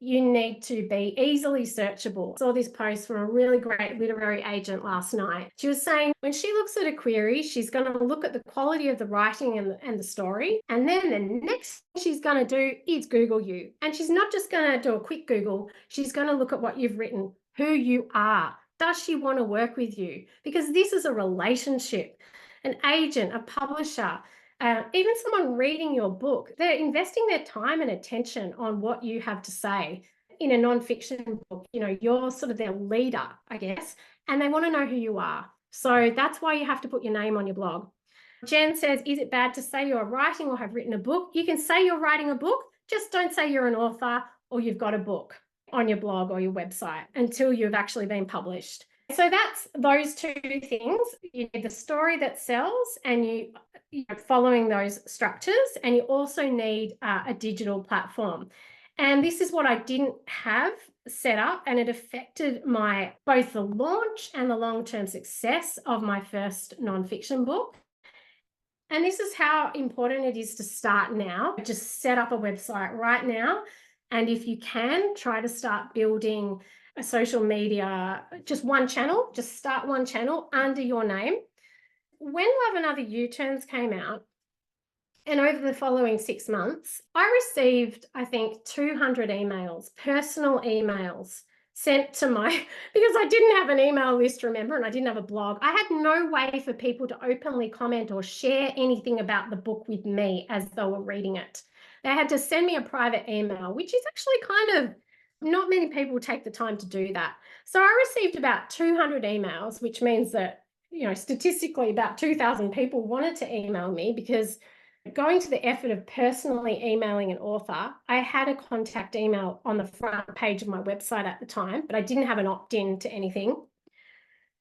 You need to be easily searchable. I saw this post from a really great literary agent last night. She was saying when she looks at a query, she's going to look at the quality of the writing and the story. And then the next thing she's going to do is Google you. And she's not just going to do a quick Google. She's going to look at what you've written, who you are. Does she want to work with you? Because this is a relationship. An agent, a publisher, even someone reading your book, they're investing their time and attention on what you have to say. In a nonfiction book, you know, you're sort of their leader, I guess, and they want to know who you are. So that's why you have to put your name on your blog. Jen says, is it bad to say you're writing or have written a book? You can say you're writing a book, just don't say you're an author or you've got a book on your blog or your website until you've actually been published. So that's those two things. You need the story that sells and you're following those structures, and you also need a digital platform. And this is what I didn't have set up, and it affected both the launch and the long-term success of my first nonfiction book. And this is how important it is to start now. Just set up a website right now. And if you can, try to start building a social media, just one channel, just start one channel under your name. When Love and Other U-Turns came out, And over the following 6 months, I received, I think, 200 emails, personal emails sent to my, because I didn't have an email list, remember, and I didn't have a blog. I had no way for people to openly comment or share anything about the book with me as they were reading it. They had to send me a private email, which is actually kind of, not many people take the time to do that. So I received about 200 emails, which means that, statistically about 2,000 people wanted to email me, because going to the effort of personally emailing an author, I had a contact email on the front page of my website at the time, but I didn't have an opt-in to anything.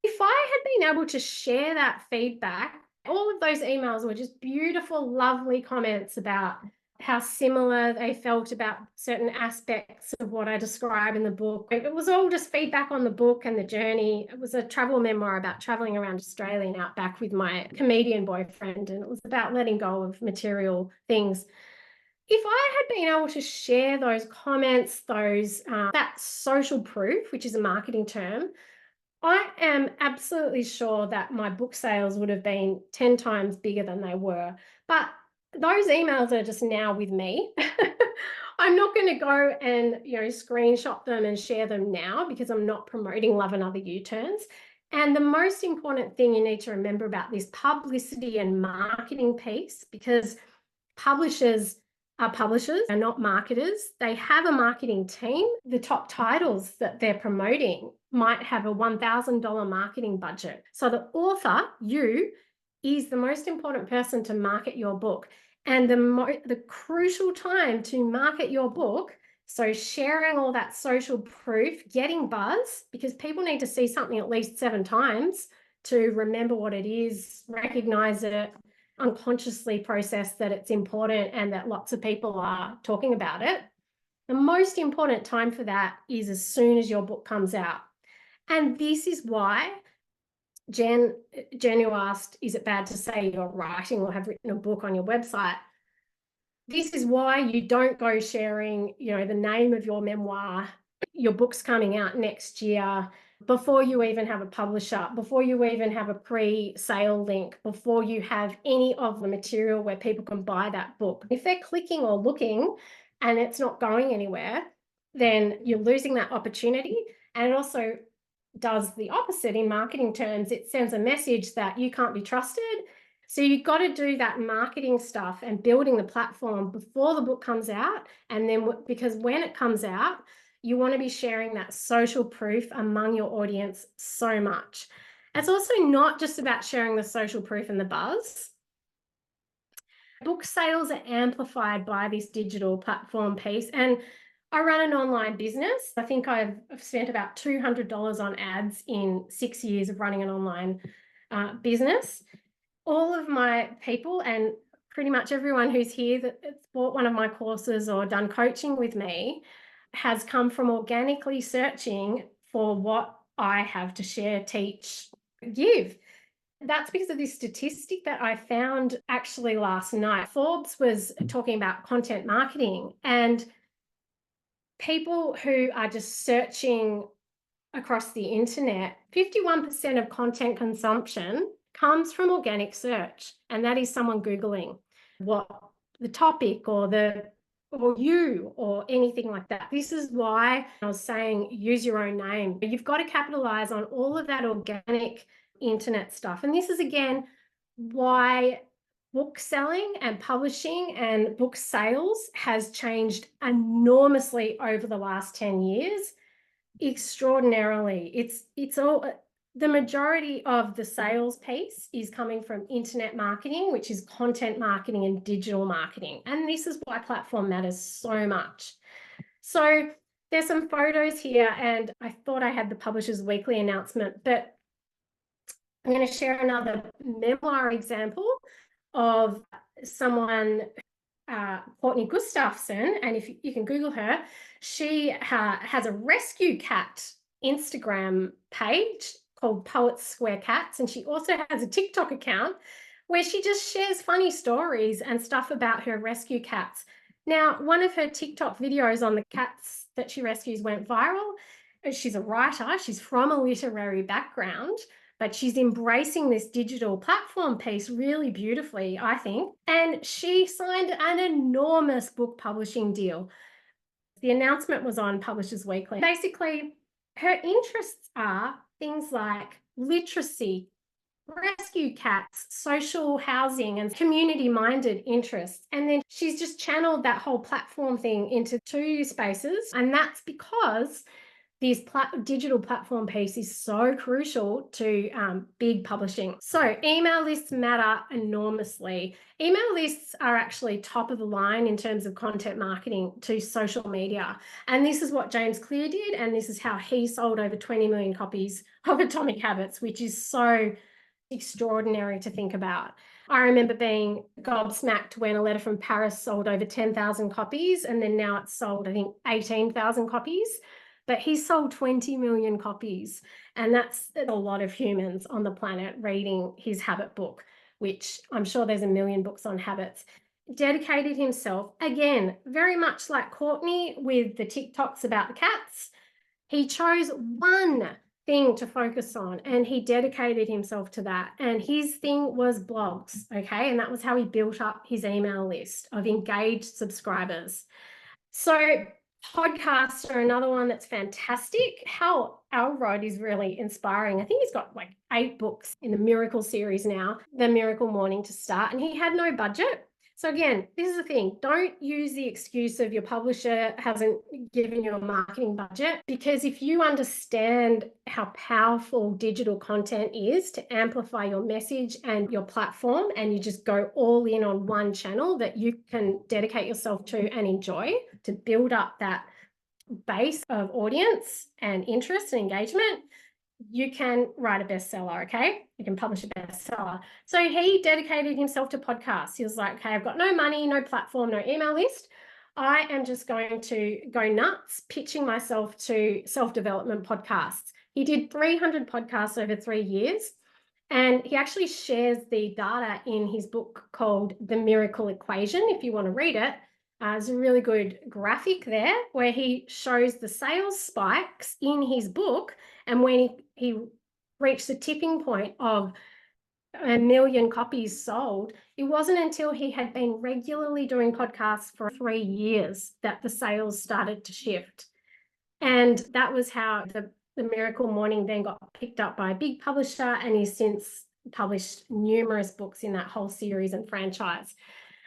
If I had been able to share that feedback, all of those emails were just beautiful, lovely comments about how similar they felt about certain aspects of what I describe in the book. It was all just feedback on the book and the journey. It was a travel memoir about traveling around Australia and outback with my comedian boyfriend, and it was about letting go of material things. If I had been able to share those comments, that social proof, which is a marketing term, I am absolutely sure that my book sales would have been 10 times bigger than they were. But those emails are just now with me. I'm not going to go and screenshot them and share them now, because I'm not promoting Love and Other U-Turns. And the most important thing you need to remember about this publicity and marketing piece, because publishers are publishers, they're not marketers. They have a marketing team. The top titles that they're promoting might have a $1,000 marketing budget. So the author, you, is the most important person to market your book. And the crucial time to market your book, so sharing all that social proof, getting buzz, because people need to see something at least 7 times to remember what it is, recognize it, unconsciously process that it's important and that lots of people are talking about it. The most important time for that is as soon as your book comes out. And this is why Jen, who asked, is it bad to say you're writing or have written a book on your website? This is why you don't go sharing, the name of your memoir, your book's coming out next year, before you even have a publisher, before you even have a pre-sale link, before you have any of the material where people can buy that book. If they're clicking or looking and it's not going anywhere, then you're losing that opportunity. And it also does the opposite in marketing terms. It sends a message that you can't be trusted. So you've got to do that marketing stuff and building the platform before the book comes out. And then, because when it comes out, you want to be sharing that social proof among your audience so much. It's also not just about sharing the social proof and the buzz. Book sales are amplified by this digital platform piece. And I run an online business. I think I've spent about $200 on ads in 6 years of running an online business. All of my people, and pretty much everyone who's here that's bought one of my courses or done coaching with me, has come from organically searching for what I have to share, teach, give. That's because of this statistic that I found actually last night. Forbes was talking about content marketing, and people who are just searching across the internet, 51% of content consumption comes from organic search, and that is someone Googling what the topic or you or anything like that. This is why I was saying use your own name. You've got to capitalize on all of that organic internet stuff. And this is, again, why book selling and publishing and book sales has changed enormously over the last 10 years. Extraordinarily. It's all, the majority of the sales piece is coming from internet marketing, which is content marketing and digital marketing. And this is why platform matters so much. So there's some photos here, and I thought I had the Publishers Weekly announcement, but I'm going to share another memoir example of someone, Courtney Gustafson, and if you can Google her, she has a rescue cat Instagram page called Poets Square Cats, and she also has a TikTok account where she just shares funny stories and stuff about her rescue cats. Now, one of her TikTok videos on the cats that she rescues went viral. She's a writer. She's from a literary background, but she's embracing this digital platform piece really beautifully, I think. And she signed an enormous book publishing deal. The announcement was on Publishers Weekly. Basically, her interests are things like literacy, rescue cats, social housing, and community-minded interests. And then she's just channeled that whole platform thing into two spaces. And that's because this digital platform piece is so crucial to big publishing. So email lists matter enormously. Email lists are actually top of the line in terms of content marketing to social media. And this is what James Clear did. And this is how he sold over 20 million copies of Atomic Habits, which is so extraordinary to think about. I remember being gobsmacked when A Letter from Paris sold over 10,000 copies, and then now it's sold, I think, 18,000 copies. But he sold 20 million copies, and that's a lot of humans on the planet reading his habit book, which I'm sure there's a million books on habits. Dedicated himself, again, very much like Courtney with the TikToks about the cats. He chose one thing to focus on and he dedicated himself to that. And his thing was blogs, okay? And that was how he built up his email list of engaged subscribers. So podcasts are another one that's fantastic. Hal Elrod is really inspiring. I think he's got like 8 books in the Miracle series now, The Miracle Morning to start, and he had no budget. So again, this is the thing. Don't use the excuse of your publisher hasn't given you a marketing budget, because if you understand how powerful digital content is to amplify your message and your platform, and you just go all in on one channel that you can dedicate yourself to and enjoy to build up that base of audience and interest and engagement, you can write a bestseller, okay? You can publish a bestseller. So he dedicated himself to podcasts. He was like, okay, I've got no money, no platform, no email list. I am just going to go nuts pitching myself to self-development podcasts. He did 300 podcasts over 3 years, and he actually shares the data in his book called The Miracle Equation, if you want to read it. There's a really good graphic there where he shows the sales spikes in his book, and when he reached the tipping point of 1 million copies sold, it wasn't until he had been regularly doing podcasts for 3 years that the sales started to shift. And that was how the Miracle Morning then got picked up by a big publisher, and he's since published numerous books in that whole series and franchise.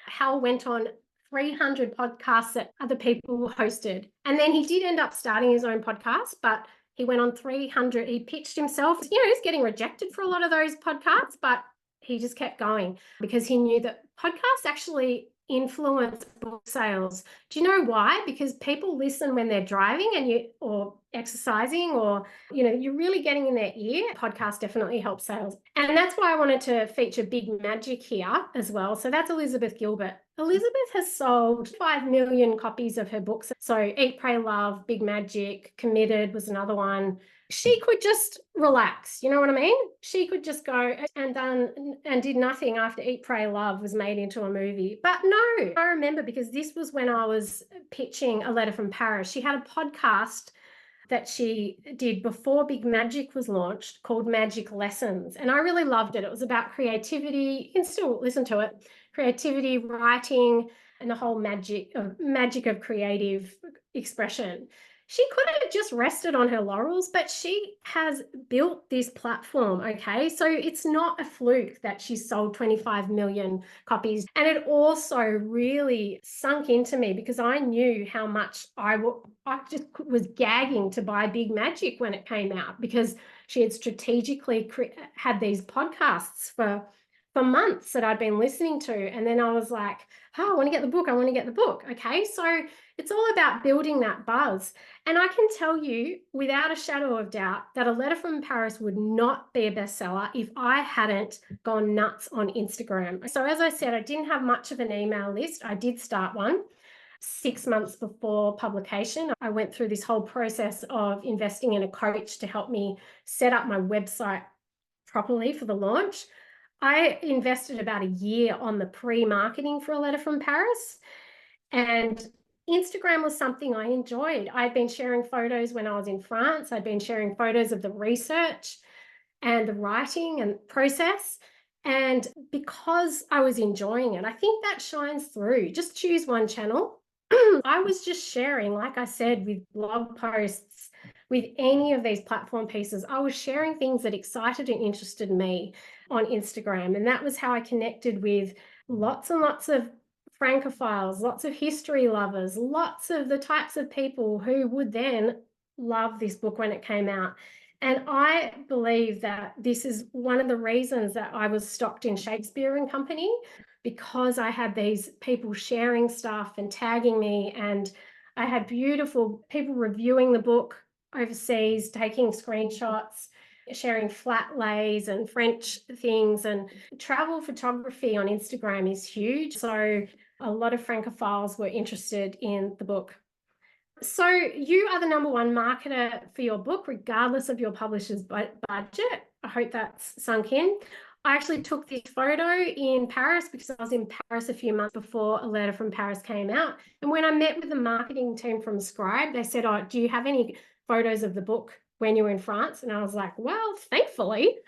Hal went on 300 podcasts that other people hosted. And then he did end up starting his own podcast, but he went on 300. He pitched himself. You know, he's getting rejected for a lot of those podcasts, but he just kept going because he knew that podcasts actually influence book sales. Do you know why? Because people listen when they're driving or exercising, or you're really getting in their ear. Podcast definitely helps sales. And that's why I wanted to feature Big Magic here as well. So that's Elizabeth Gilbert. Elizabeth has sold 5 million copies of her books. So Eat, Pray, Love, Big Magic, Committed was another one. She could just relax, you know what I mean? She could just go and did nothing after Eat, Pray, Love was made into a movie. But no, I remember, because this was when I was pitching A Letter from Paris. She had a podcast that she did before Big Magic was launched called Magic Lessons. And I really loved it. It was about creativity. You can still listen to it. Creativity, writing, and the whole magic of creative expression. She could have just rested on her laurels, but she has built this platform, okay? So it's not a fluke that she sold 25 million copies. And it also really sunk into me, because I knew how much I just was gagging to buy Big Magic when it came out, because she had strategically had these podcasts for months that I'd been listening to. And then I was like, oh, I want to get the book. I want to get the book. Okay. So it's all about building that buzz. And I can tell you without a shadow of doubt that A Letter from Paris would not be a bestseller if I hadn't gone nuts on Instagram. So as I said, I didn't have much of an email list. I did start one 6 months before publication. I went through this whole process of investing in a coach to help me set up my website properly for the launch. I invested about a year on the pre-marketing for A Letter from Paris, and Instagram was something I enjoyed. I'd been sharing photos when I was in France. I'd been sharing photos of the research. and the writing and process. And because I was enjoying it, I think that shines through. Just choose one channel. I was just sharing, like I said, with blog posts, with any of these platform pieces, I was sharing things that excited and interested me on Instagram. And that was how I connected with lots and lots of Francophiles, lots of history lovers, lots of the types of people who would then love this book when it came out. And I believe that this is one of the reasons that I was stocked in Shakespeare and Company, because I had these people sharing stuff and tagging me, and I had beautiful people reviewing the book overseas, taking screenshots, sharing flat lays and French things, and travel photography on Instagram is huge. So a lot of Francophiles were interested in the book. So you are the number one marketer for your book, regardless of your publisher's budget. I hope that's sunk in. I actually took this photo in Paris because I was in Paris a few months before A Letter from Paris came out. And when I met with the marketing team from Scribe, they said, "Oh, do you have any photos of the book when you were in France?" And I was like, well, thankfully,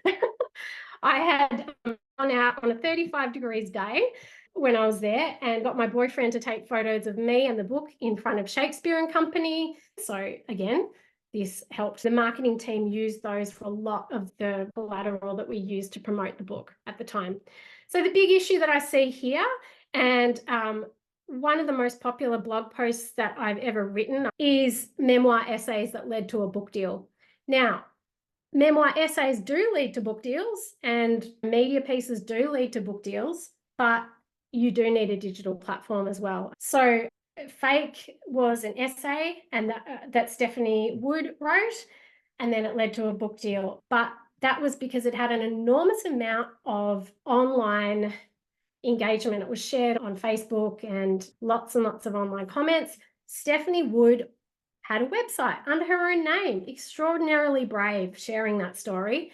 I had gone out on a 35 degrees day when I was there and got my boyfriend to take photos of me and the book in front of Shakespeare and Company. So again, this helped. The marketing team use those for a lot of the collateral that we used to promote the book at the time. So the big issue that I see here, and one of the most popular blog posts that I've ever written, is memoir essays that led to a book deal. Now, memoir essays do lead to book deals and media pieces do lead to book deals, but you do need a digital platform as well. So Fake was an essay, and that Stephanie Wood wrote, and then it led to a book deal. But that was because it had an enormous amount of online engagement. It was shared on Facebook and lots of online comments. Stephanie Wood had a website under her own name, extraordinarily brave, sharing that story.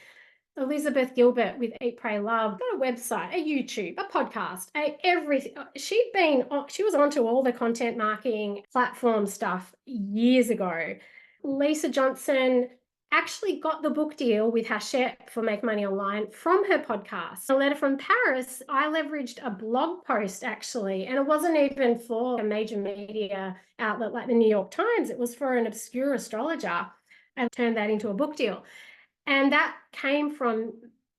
Elizabeth Gilbert with Eat, Pray, Love got a website, a YouTube, a podcast, everything. She was onto all the content marketing platform stuff years ago. Lisa Johnson actually got the book deal with Hachette for Make Money Online from her podcast. A Letter from Paris, I leveraged a blog post actually, and it wasn't even for a major media outlet like the New York Times. It was for an obscure astrologer, and turned that into a book deal. And that came from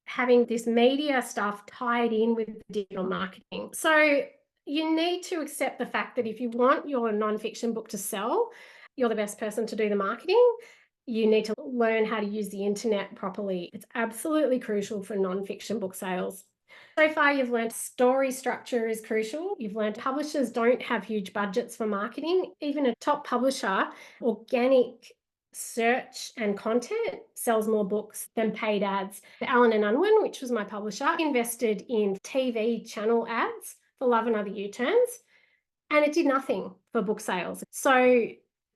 having this media stuff tied in with digital marketing. So you need to accept the fact that if you want your nonfiction book to sell, you're the best person to do the marketing. You need to learn how to use the internet properly. It's absolutely crucial for nonfiction book sales. So far, you've learned story structure is crucial. You've learned publishers don't have huge budgets for marketing. Even a top publisher, organic search and content sells more books than paid ads. Allen and Unwin, which was my publisher, invested in TV channel ads for Love and Other U-Turns, and it did nothing for book sales. So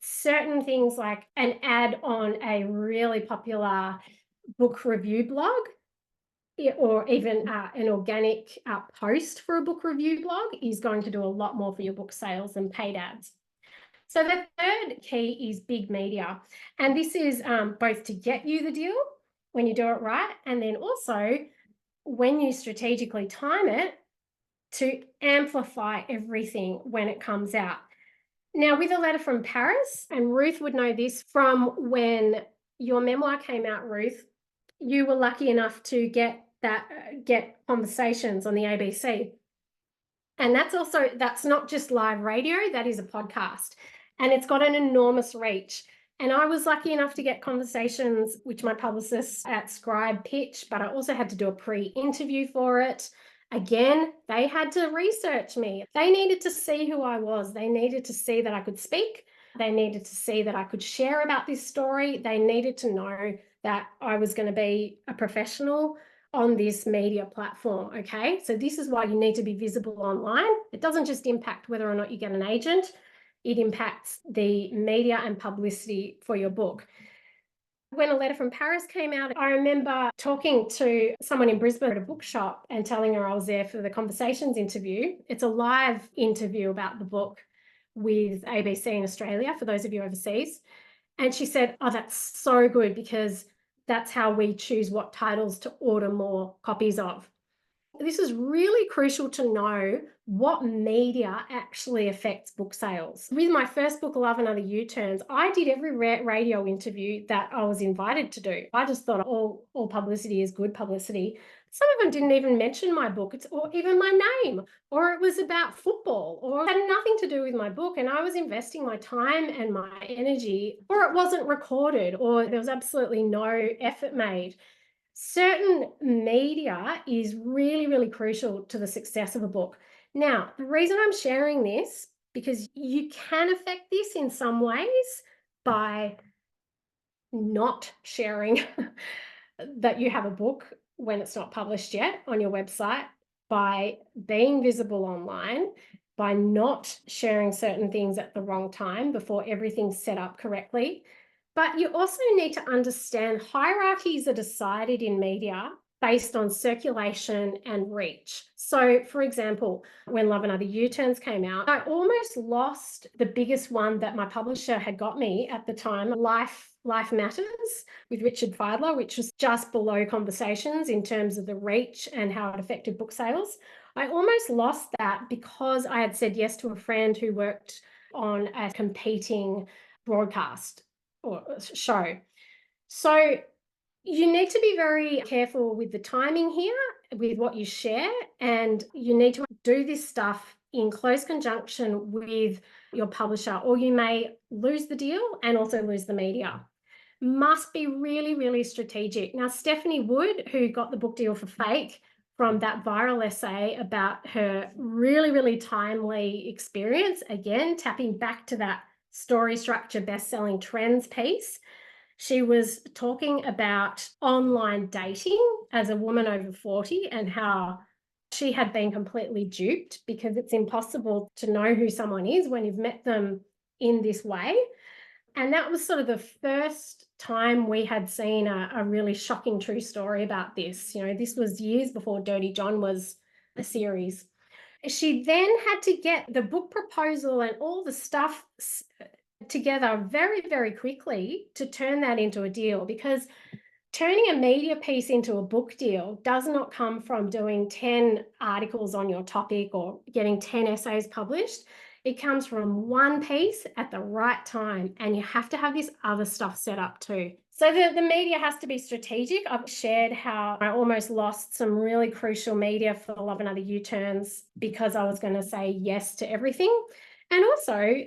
certain things like an ad on a really popular book review blog, or even an organic post for a book review blog, is going to do a lot more for your book sales than paid ads. So the third key is big media. And this is both to get you the deal when you do it right, and then also when you strategically time it to amplify everything when it comes out. Now, with A Letter from Paris, and Ruth would know this from when your memoir came out, Ruth, you were lucky enough to get conversations on the ABC. And that's not just live radio, that is a podcast. And it's got an enormous reach. And I was lucky enough to get conversations, which my publicists at Scribe pitched, but I also had to do a pre-interview for it. Again, they had to research me. They needed to see who I was. They needed to see that I could speak. They needed to see that I could share about this story. They needed to know that I was going to be a professional on this media platform, okay? So this is why you need to be visible online. It doesn't just impact whether or not you get an agent, it impacts the media and publicity for your book. When A Letter from Paris came out, I remember talking to someone in Brisbane at a bookshop and telling her I was there for the Conversations interview. It's a live interview about the book with ABC in Australia, for those of you overseas. And she said, "Oh, that's so good, because That's how we choose what titles to order more copies of. This is really crucial to know what media actually affects book sales. With my first book, Love and Other U-Turns, I did every radio interview that I was invited to do. I just thought all publicity is good publicity. Some of them didn't even mention my book, or even my name, or it was about football, or it had nothing to do with my book. And I was investing my time and my energy, or it wasn't recorded, or there was absolutely no effort made. Certain media is really, really crucial to the success of a book. Now, the reason I'm sharing this, because you can affect this in some ways by not sharing that you have a book when it's not published yet on your website, by being visible online, by not sharing certain things at the wrong time before everything's set up correctly. But you also need to understand hierarchies are decided in media based on circulation and reach. So, for example, when Love and Other U-Turns came out, I almost lost the biggest one that my publisher had got me at the time, Life Matters with Richard Fidler, which was just below Conversations in terms of the reach and how it affected book sales. I almost lost that because I had said yes to a friend who worked on a competing broadcast or show. So you need to be very careful with the timing here, with what you share, and you need to do this stuff in close conjunction with your publisher, or you may lose the deal and also lose the media. Must be really, really strategic. Now, Stephanie Wood, who got the book deal for Fake from that viral essay about her really, really timely experience, again, tapping back to that story structure, best-selling trends piece. She was talking about online dating as a woman over 40 and how she had been completely duped, because it's impossible to know who someone is when you've met them in this way. And that was sort of the first time we had seen a really shocking true story about this. You know, this was years before Dirty John was a series. She then had to get the book proposal and all the stuff together very, very quickly to turn that into a deal, because turning a media piece into a book deal does not come from doing 10 articles on your topic or getting 10 essays published. It comes from one piece at the right time, and you have to have this other stuff set up too. So the media has to be strategic. I've shared how I almost lost some really crucial media for Love and Other U-Turns because I was going to say yes to everything. And also,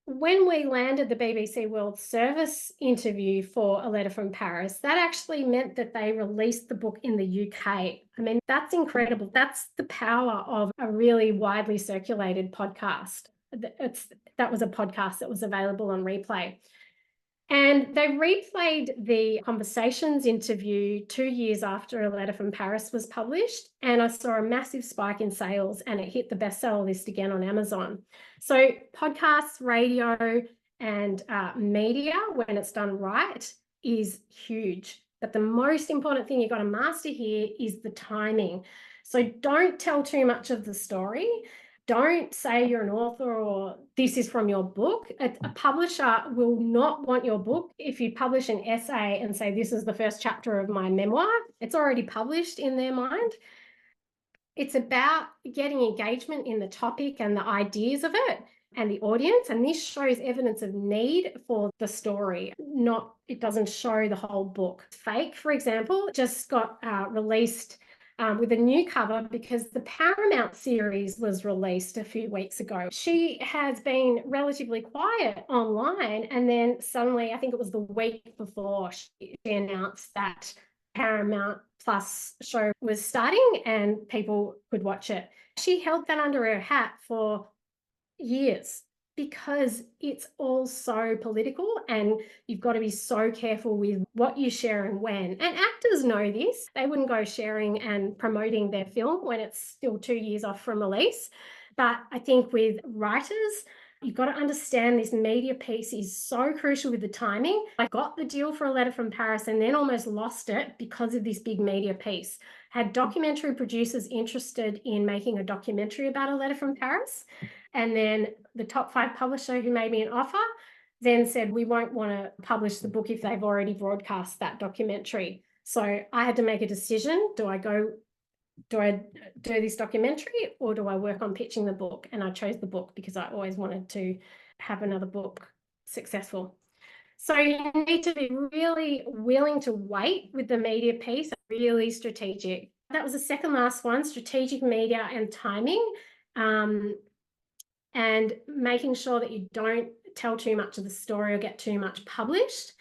when we landed the BBC World Service interview for A Letter from Paris, that actually meant that they released the book in the UK. I mean, that's incredible. That's the power of a really widely circulated podcast. That was a podcast that was available on replay. And they replayed the Conversations interview 2 years after A Letter from Paris was published, and I saw a massive spike in sales, and it hit the bestseller list again on Amazon. So podcasts, radio, and media, when it's done right, is huge. But the most important thing you've got to master here is the timing. So don't tell too much of the story. Don't say you're an author or this is from your book. A publisher will not want your book if you publish an essay and say, this is the first chapter of my memoir. It's already published in their mind. It's about getting engagement in the topic and the ideas of it and the audience. And this shows evidence of need for the story, it doesn't show the whole book. Fake, for example, just got released with a new cover because the Paramount series was released a few weeks ago. She has been relatively quiet online, and then suddenly, I think it was the week before, she announced that Paramount Plus show was starting and people could watch it. She held that under her hat for years because it's all so political, and you've got to be so careful with what you share and when. And actors know this. They wouldn't go sharing and promoting their film when it's still 2 years off from release. But I think with writers, you've got to understand this media piece is so crucial with the timing. I got the deal for A Letter from Paris and then almost lost it because of this big media piece. Had documentary producers interested in making a documentary about A Letter from Paris. And then the top 5 publisher who made me an offer then said, we won't want to publish the book if they've already broadcast that documentary. So I had to make a decision. Do I do this documentary, or do I work on pitching the book? And I chose the book because I always wanted to have another book successful. So you need to be really willing to wait with the media piece, really strategic. That was the second last one, strategic media and timing, and making sure that you don't tell too much of the story or get too much published.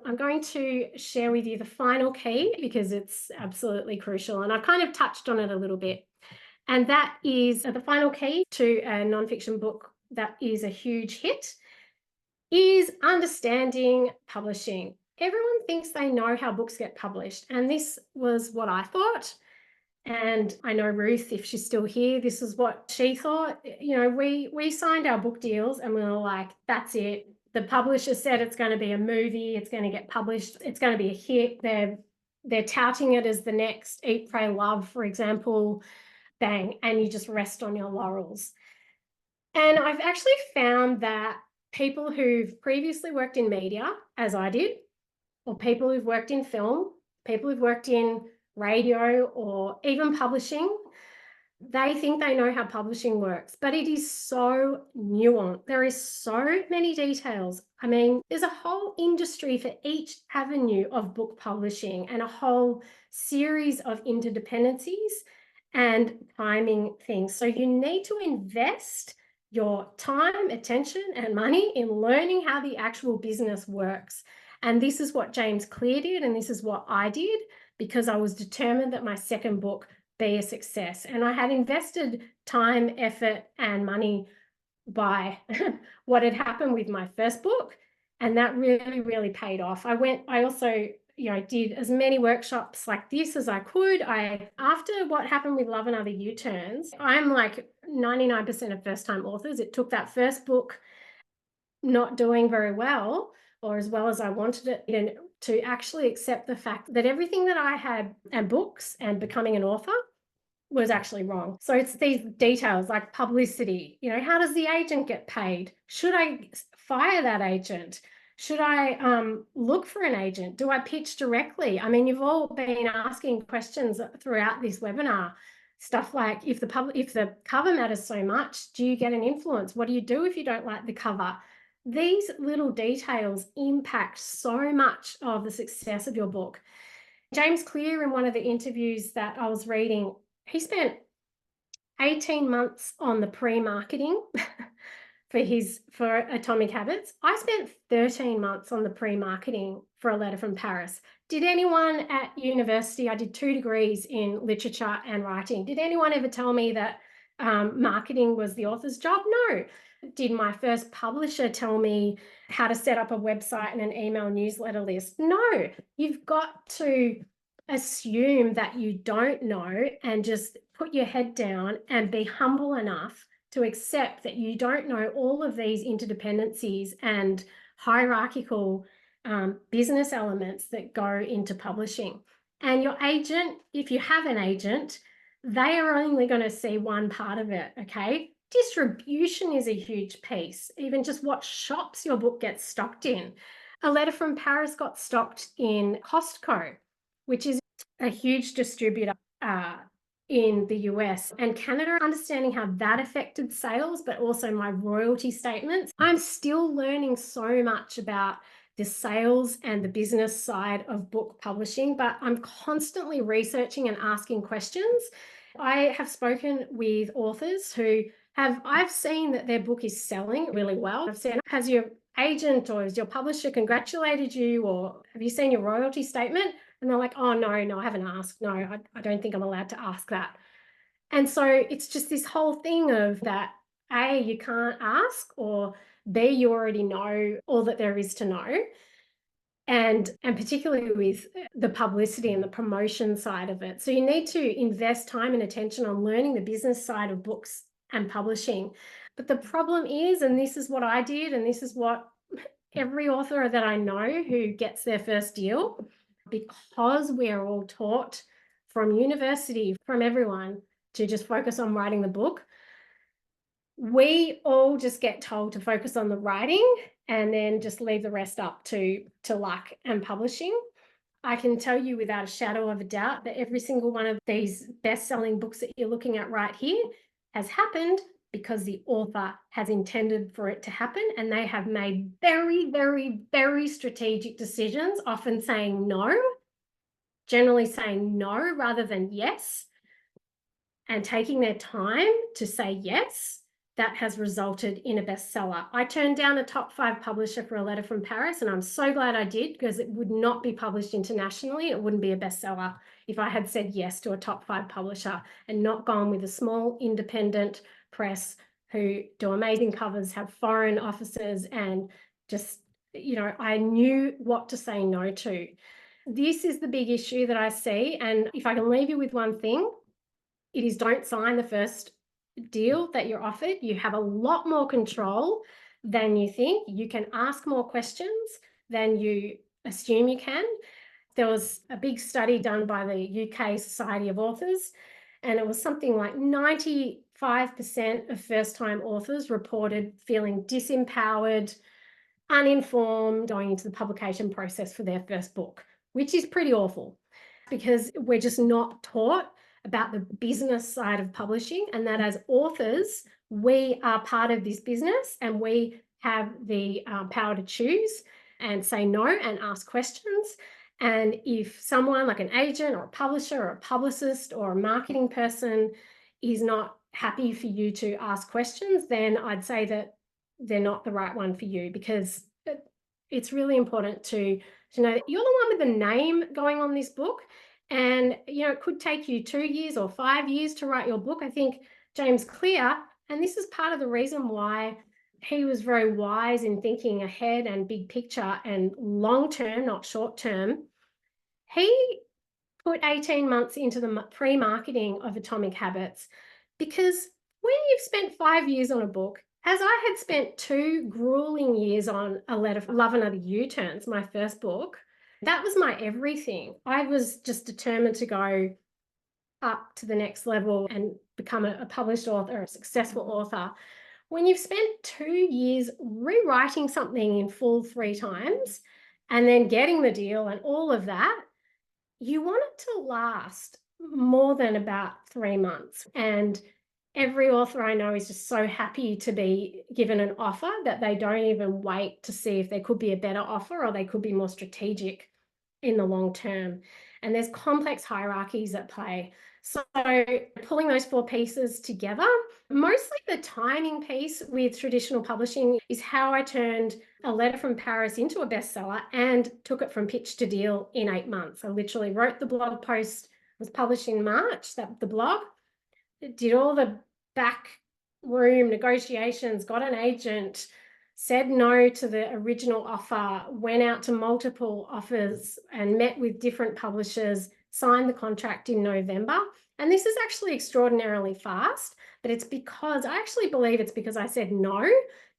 I'm going to share with you the final key because it's absolutely crucial, and I've kind of touched on it a little bit. And that is the final key to a nonfiction book that is a huge hit is understanding publishing. Everyone thinks they know how books get published, and this was what I thought. And I know Ruth, if she's still here, this is what she thought. You know, we signed our book deals and we were like, that's it. The publisher said it's going to be a movie, it's going to get published, it's going to be a hit. They're touting it as the next Eat, Pray, Love, for example. Bang, and you just rest on your laurels. And I've actually found that people who've previously worked in media, as I did, or people who've worked in film, people who've worked in radio or even publishing, they think they know how publishing works, but it is so nuanced. There is so many details. I mean, there's a whole industry for each avenue of book publishing and a whole series of interdependencies and timing things. So you need to invest your time, attention, and money in learning how the actual business works. And this is what James Clear did, and this is what I did, because I was determined that my second book be a success. And I had invested time, effort, and money by what had happened with my first book. And that really, really paid off. I also, did as many workshops like this as I could. After what happened with Love and Other U-Turns, I'm like 99% of first-time authors. It took that first book not doing very well, or as well as I wanted it, to actually accept the fact that everything that I had and books and becoming an author was actually wrong. So it's these details like publicity, how does the agent get paid? Should I fire that agent? Should I look for an agent? Do I pitch directly? I mean, you've all been asking questions throughout this webinar. Stuff like, if the cover matters so much, do you get an influence? What do you do if you don't like the cover? These little details impact so much of the success of your book. James Clear, in one of the interviews that I was reading, he spent 18 months on the pre-marketing for Atomic Habits. I spent 13 months on the pre-marketing for A Letter from Paris. Did anyone at university, I did 2 degrees in literature and writing. Did anyone ever tell me that marketing was the author's job? No. Did my first publisher tell me how to set up a website and an email newsletter list? No. You've got to assume that you don't know and just put your head down and be humble enough to accept that you don't know all of these interdependencies and hierarchical business elements that go into publishing. And your agent, if you have an agent, they are only going to see one part of it, okay? Distribution is a huge piece, even just what shops your book gets stocked in. A Letter from Paris got stocked in Costco, which is a huge distributor in the US and Canada. Understanding how that affected sales, but also my royalty statements. I'm still learning so much about the sales and the business side of book publishing, but I'm constantly researching and asking questions. I have spoken with authors who I've seen that their book is selling really well. I've said, has your agent or has your publisher congratulated you, or have you seen your royalty statement? And they're like, oh, no, I haven't asked. No, I don't think I'm allowed to ask that. And so it's just this whole thing of that, A, you can't ask, or B, you already know all that there is to know. And particularly with the publicity and the promotion side of it. So you need to invest time and attention on learning the business side of books and publishing. But the problem is, and this is what I did, and this is what every author that I know who gets their first deal, because we're all taught from university, from everyone, to just focus on writing the book, we all just get told to focus on the writing and then just leave the rest up to luck and publishing. I can tell you without a shadow of a doubt that every single one of these best-selling books that you're looking at right here has happened because the author has intended for it to happen, and they have made very, very, very strategic decisions, often saying no, generally saying no rather than yes, and taking their time to say yes. That has resulted in a bestseller. I turned down a top 5 publisher for A Letter from Paris, and I'm so glad I did, because it would not be published internationally. It wouldn't be a bestseller if I had said yes to a top 5 publisher and not gone with a small independent press who do amazing covers, have foreign offices, and just, I knew what to say no to. This is the big issue that I see. And if I can leave you with one thing, it is don't sign the first deal that you're offered. You have a lot more control than you think. You can ask more questions than you assume you can. There was a big study done by the UK Society of Authors, and it was something like 95% of first-time authors reported feeling disempowered, uninformed going into the publication process for their first book, which is pretty awful, because we're just not taught about the business side of publishing, and that as authors, we are part of this business, and we have the power to choose and say no and ask questions. And if someone like an agent or a publisher or a publicist or a marketing person is not happy for you to ask questions, then I'd say that they're not the right one for you, because it's really important to know that you're the one with the name going on this book. And, it could take you 2 years or 5 years to write your book. I think James Clear, and this is part of the reason why he was very wise in thinking ahead and big picture and long term, not short term. He put 18 months into the pre-marketing of Atomic Habits, because when you've spent 5 years on a book, as I had spent 2 grueling years on A Letter for Love and Other U-Turns, my first book, that was my everything. I was just determined to go up to the next level and become a published author, a successful author. When you've spent 2 years rewriting something in full 3 times and then getting the deal and all of that, you want it to last more than about 3 months. And every author I know is just so happy to be given an offer that they don't even wait to see if there could be a better offer or they could be more strategic in the long term. And there's complex hierarchies at play. So pulling those 4 pieces together, mostly the timing piece with traditional publishing is how I turned A Letter from Paris into a bestseller and took it from pitch to deal in 8 months. I literally wrote the blog post, was published in March, the blog, did all the back room negotiations, got an agent, said no to the original offer, went out to multiple offers and met with different publishers, signed the contract in November. And this is actually extraordinarily fast, but it's because I actually believe it's because I said no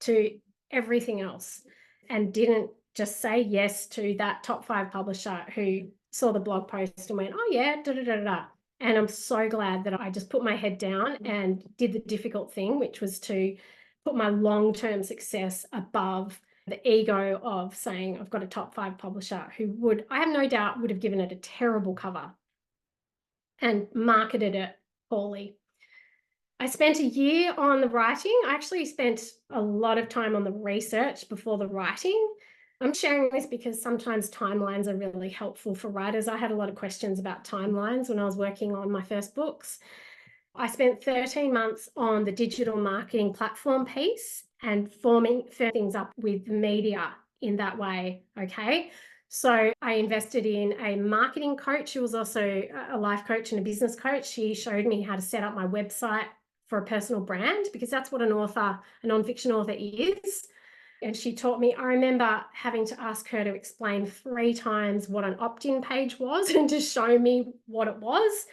to everything else and didn't just say yes to that top 5 publisher who saw the blog post and went, oh yeah, da da da da. And I'm so glad that I just put my head down and did the difficult thing, which was to put my long-term success above the ego of saying I've got a top 5 publisher who would, I have no doubt, would have given it a terrible cover and marketed it poorly. I spent a year on the writing. I actually spent a lot of time on the research before the writing. I'm sharing this because sometimes timelines are really helpful for writers. I had a lot of questions about timelines when I was working on my first books. I spent 13 months on the digital marketing platform piece and firming things up with media in that way, okay? So I invested in a marketing coach who was also a life coach and a business coach. She showed me how to set up my website for a personal brand, because that's what an author, a nonfiction author is. And she taught me, I remember having to ask her to explain 3 times what an opt-in page was and to show me what it was,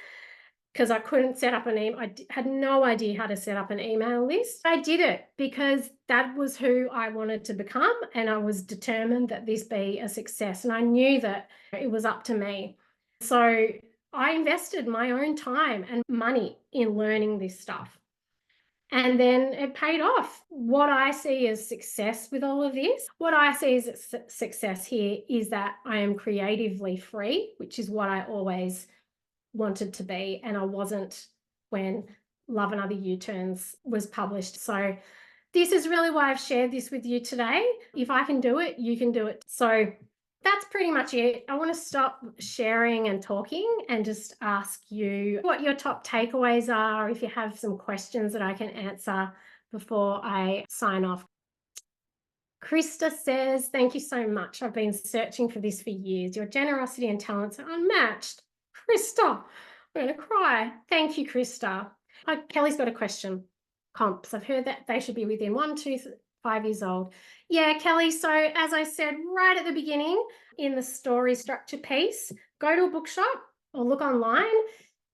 because I couldn't set up an email. I had no idea how to set up an email list. I did it because that was who I wanted to become, and I was determined that this be a success, and I knew that it was up to me. So I invested my own time and money in learning this stuff. And then it paid off. What I see as success with all of this, what I see as success here is that I am creatively free, which is what I always wanted to be. And I wasn't when Love and Other U-Turns was published. So this is really why I've shared this with you today. If I can do it, you can do it. So that's pretty much it. I want to stop sharing and talking and just ask you what your top takeaways are, if you have some questions that I can answer before I sign off. Krista says, thank you so much. I've been searching for this for years. Your generosity and talents are unmatched. Krista, I'm going to cry. Thank you, Krista. Kelly's got a question. Comps. I've heard that they should be within 1 to 5 years old. Yeah, Kelly. So as I said right at the beginning in the story structure piece, go to a bookshop or look online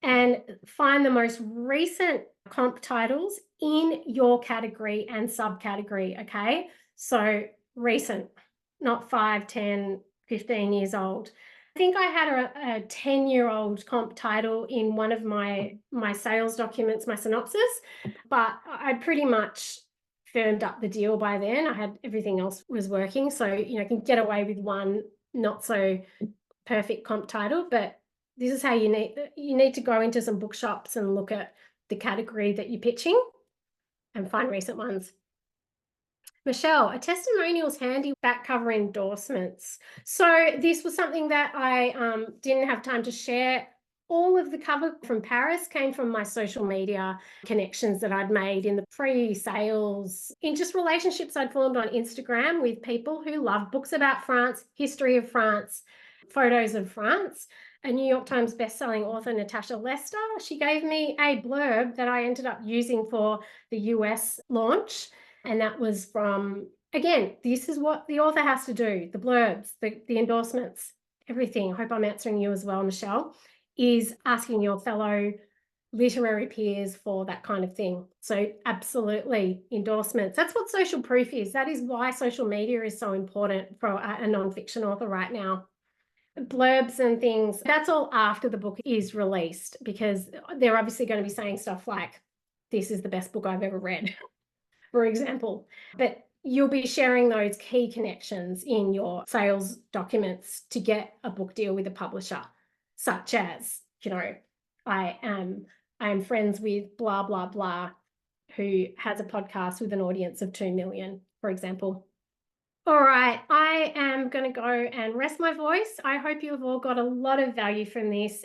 and find the most recent comp titles in your category and subcategory, okay? So recent, not 5, 10, 15 years old. I think I had a 10-year-old comp title in one of my sales documents, my synopsis, but I pretty much firmed up the deal by then. I had everything else was working. So, I can get away with one not so perfect comp title, but this is how you need to go into some bookshops and look at the category that you're pitching and find recent ones. Michelle, a testimonial is handy back cover endorsements. So this was something that I didn't have time to share. All of the cover from Paris came from my social media connections that I'd made in the pre-sales, in just relationships I'd formed on Instagram with people who love books about France, history of France, photos of France. A New York Times bestselling author, Natasha Lester, she gave me a blurb that I ended up using for the US launch. And that was from, again, this is what the author has to do, the blurbs, the endorsements, everything. I hope I'm answering you as well, Michelle, is asking your fellow literary peers for that kind of thing. So absolutely, endorsements. That's what social proof is. That is why social media is so important for a nonfiction author right now. Blurbs and things, that's all after the book is released, because they're obviously going to be saying stuff like, this is the best book I've ever read, for example. But you'll be sharing those key connections in your sales documents to get a book deal with a publisher, such as, I am friends with blah, blah, blah, who has a podcast with an audience of 2 million, for example. All right, I am going to go and rest my voice. I hope you have all got a lot of value from this.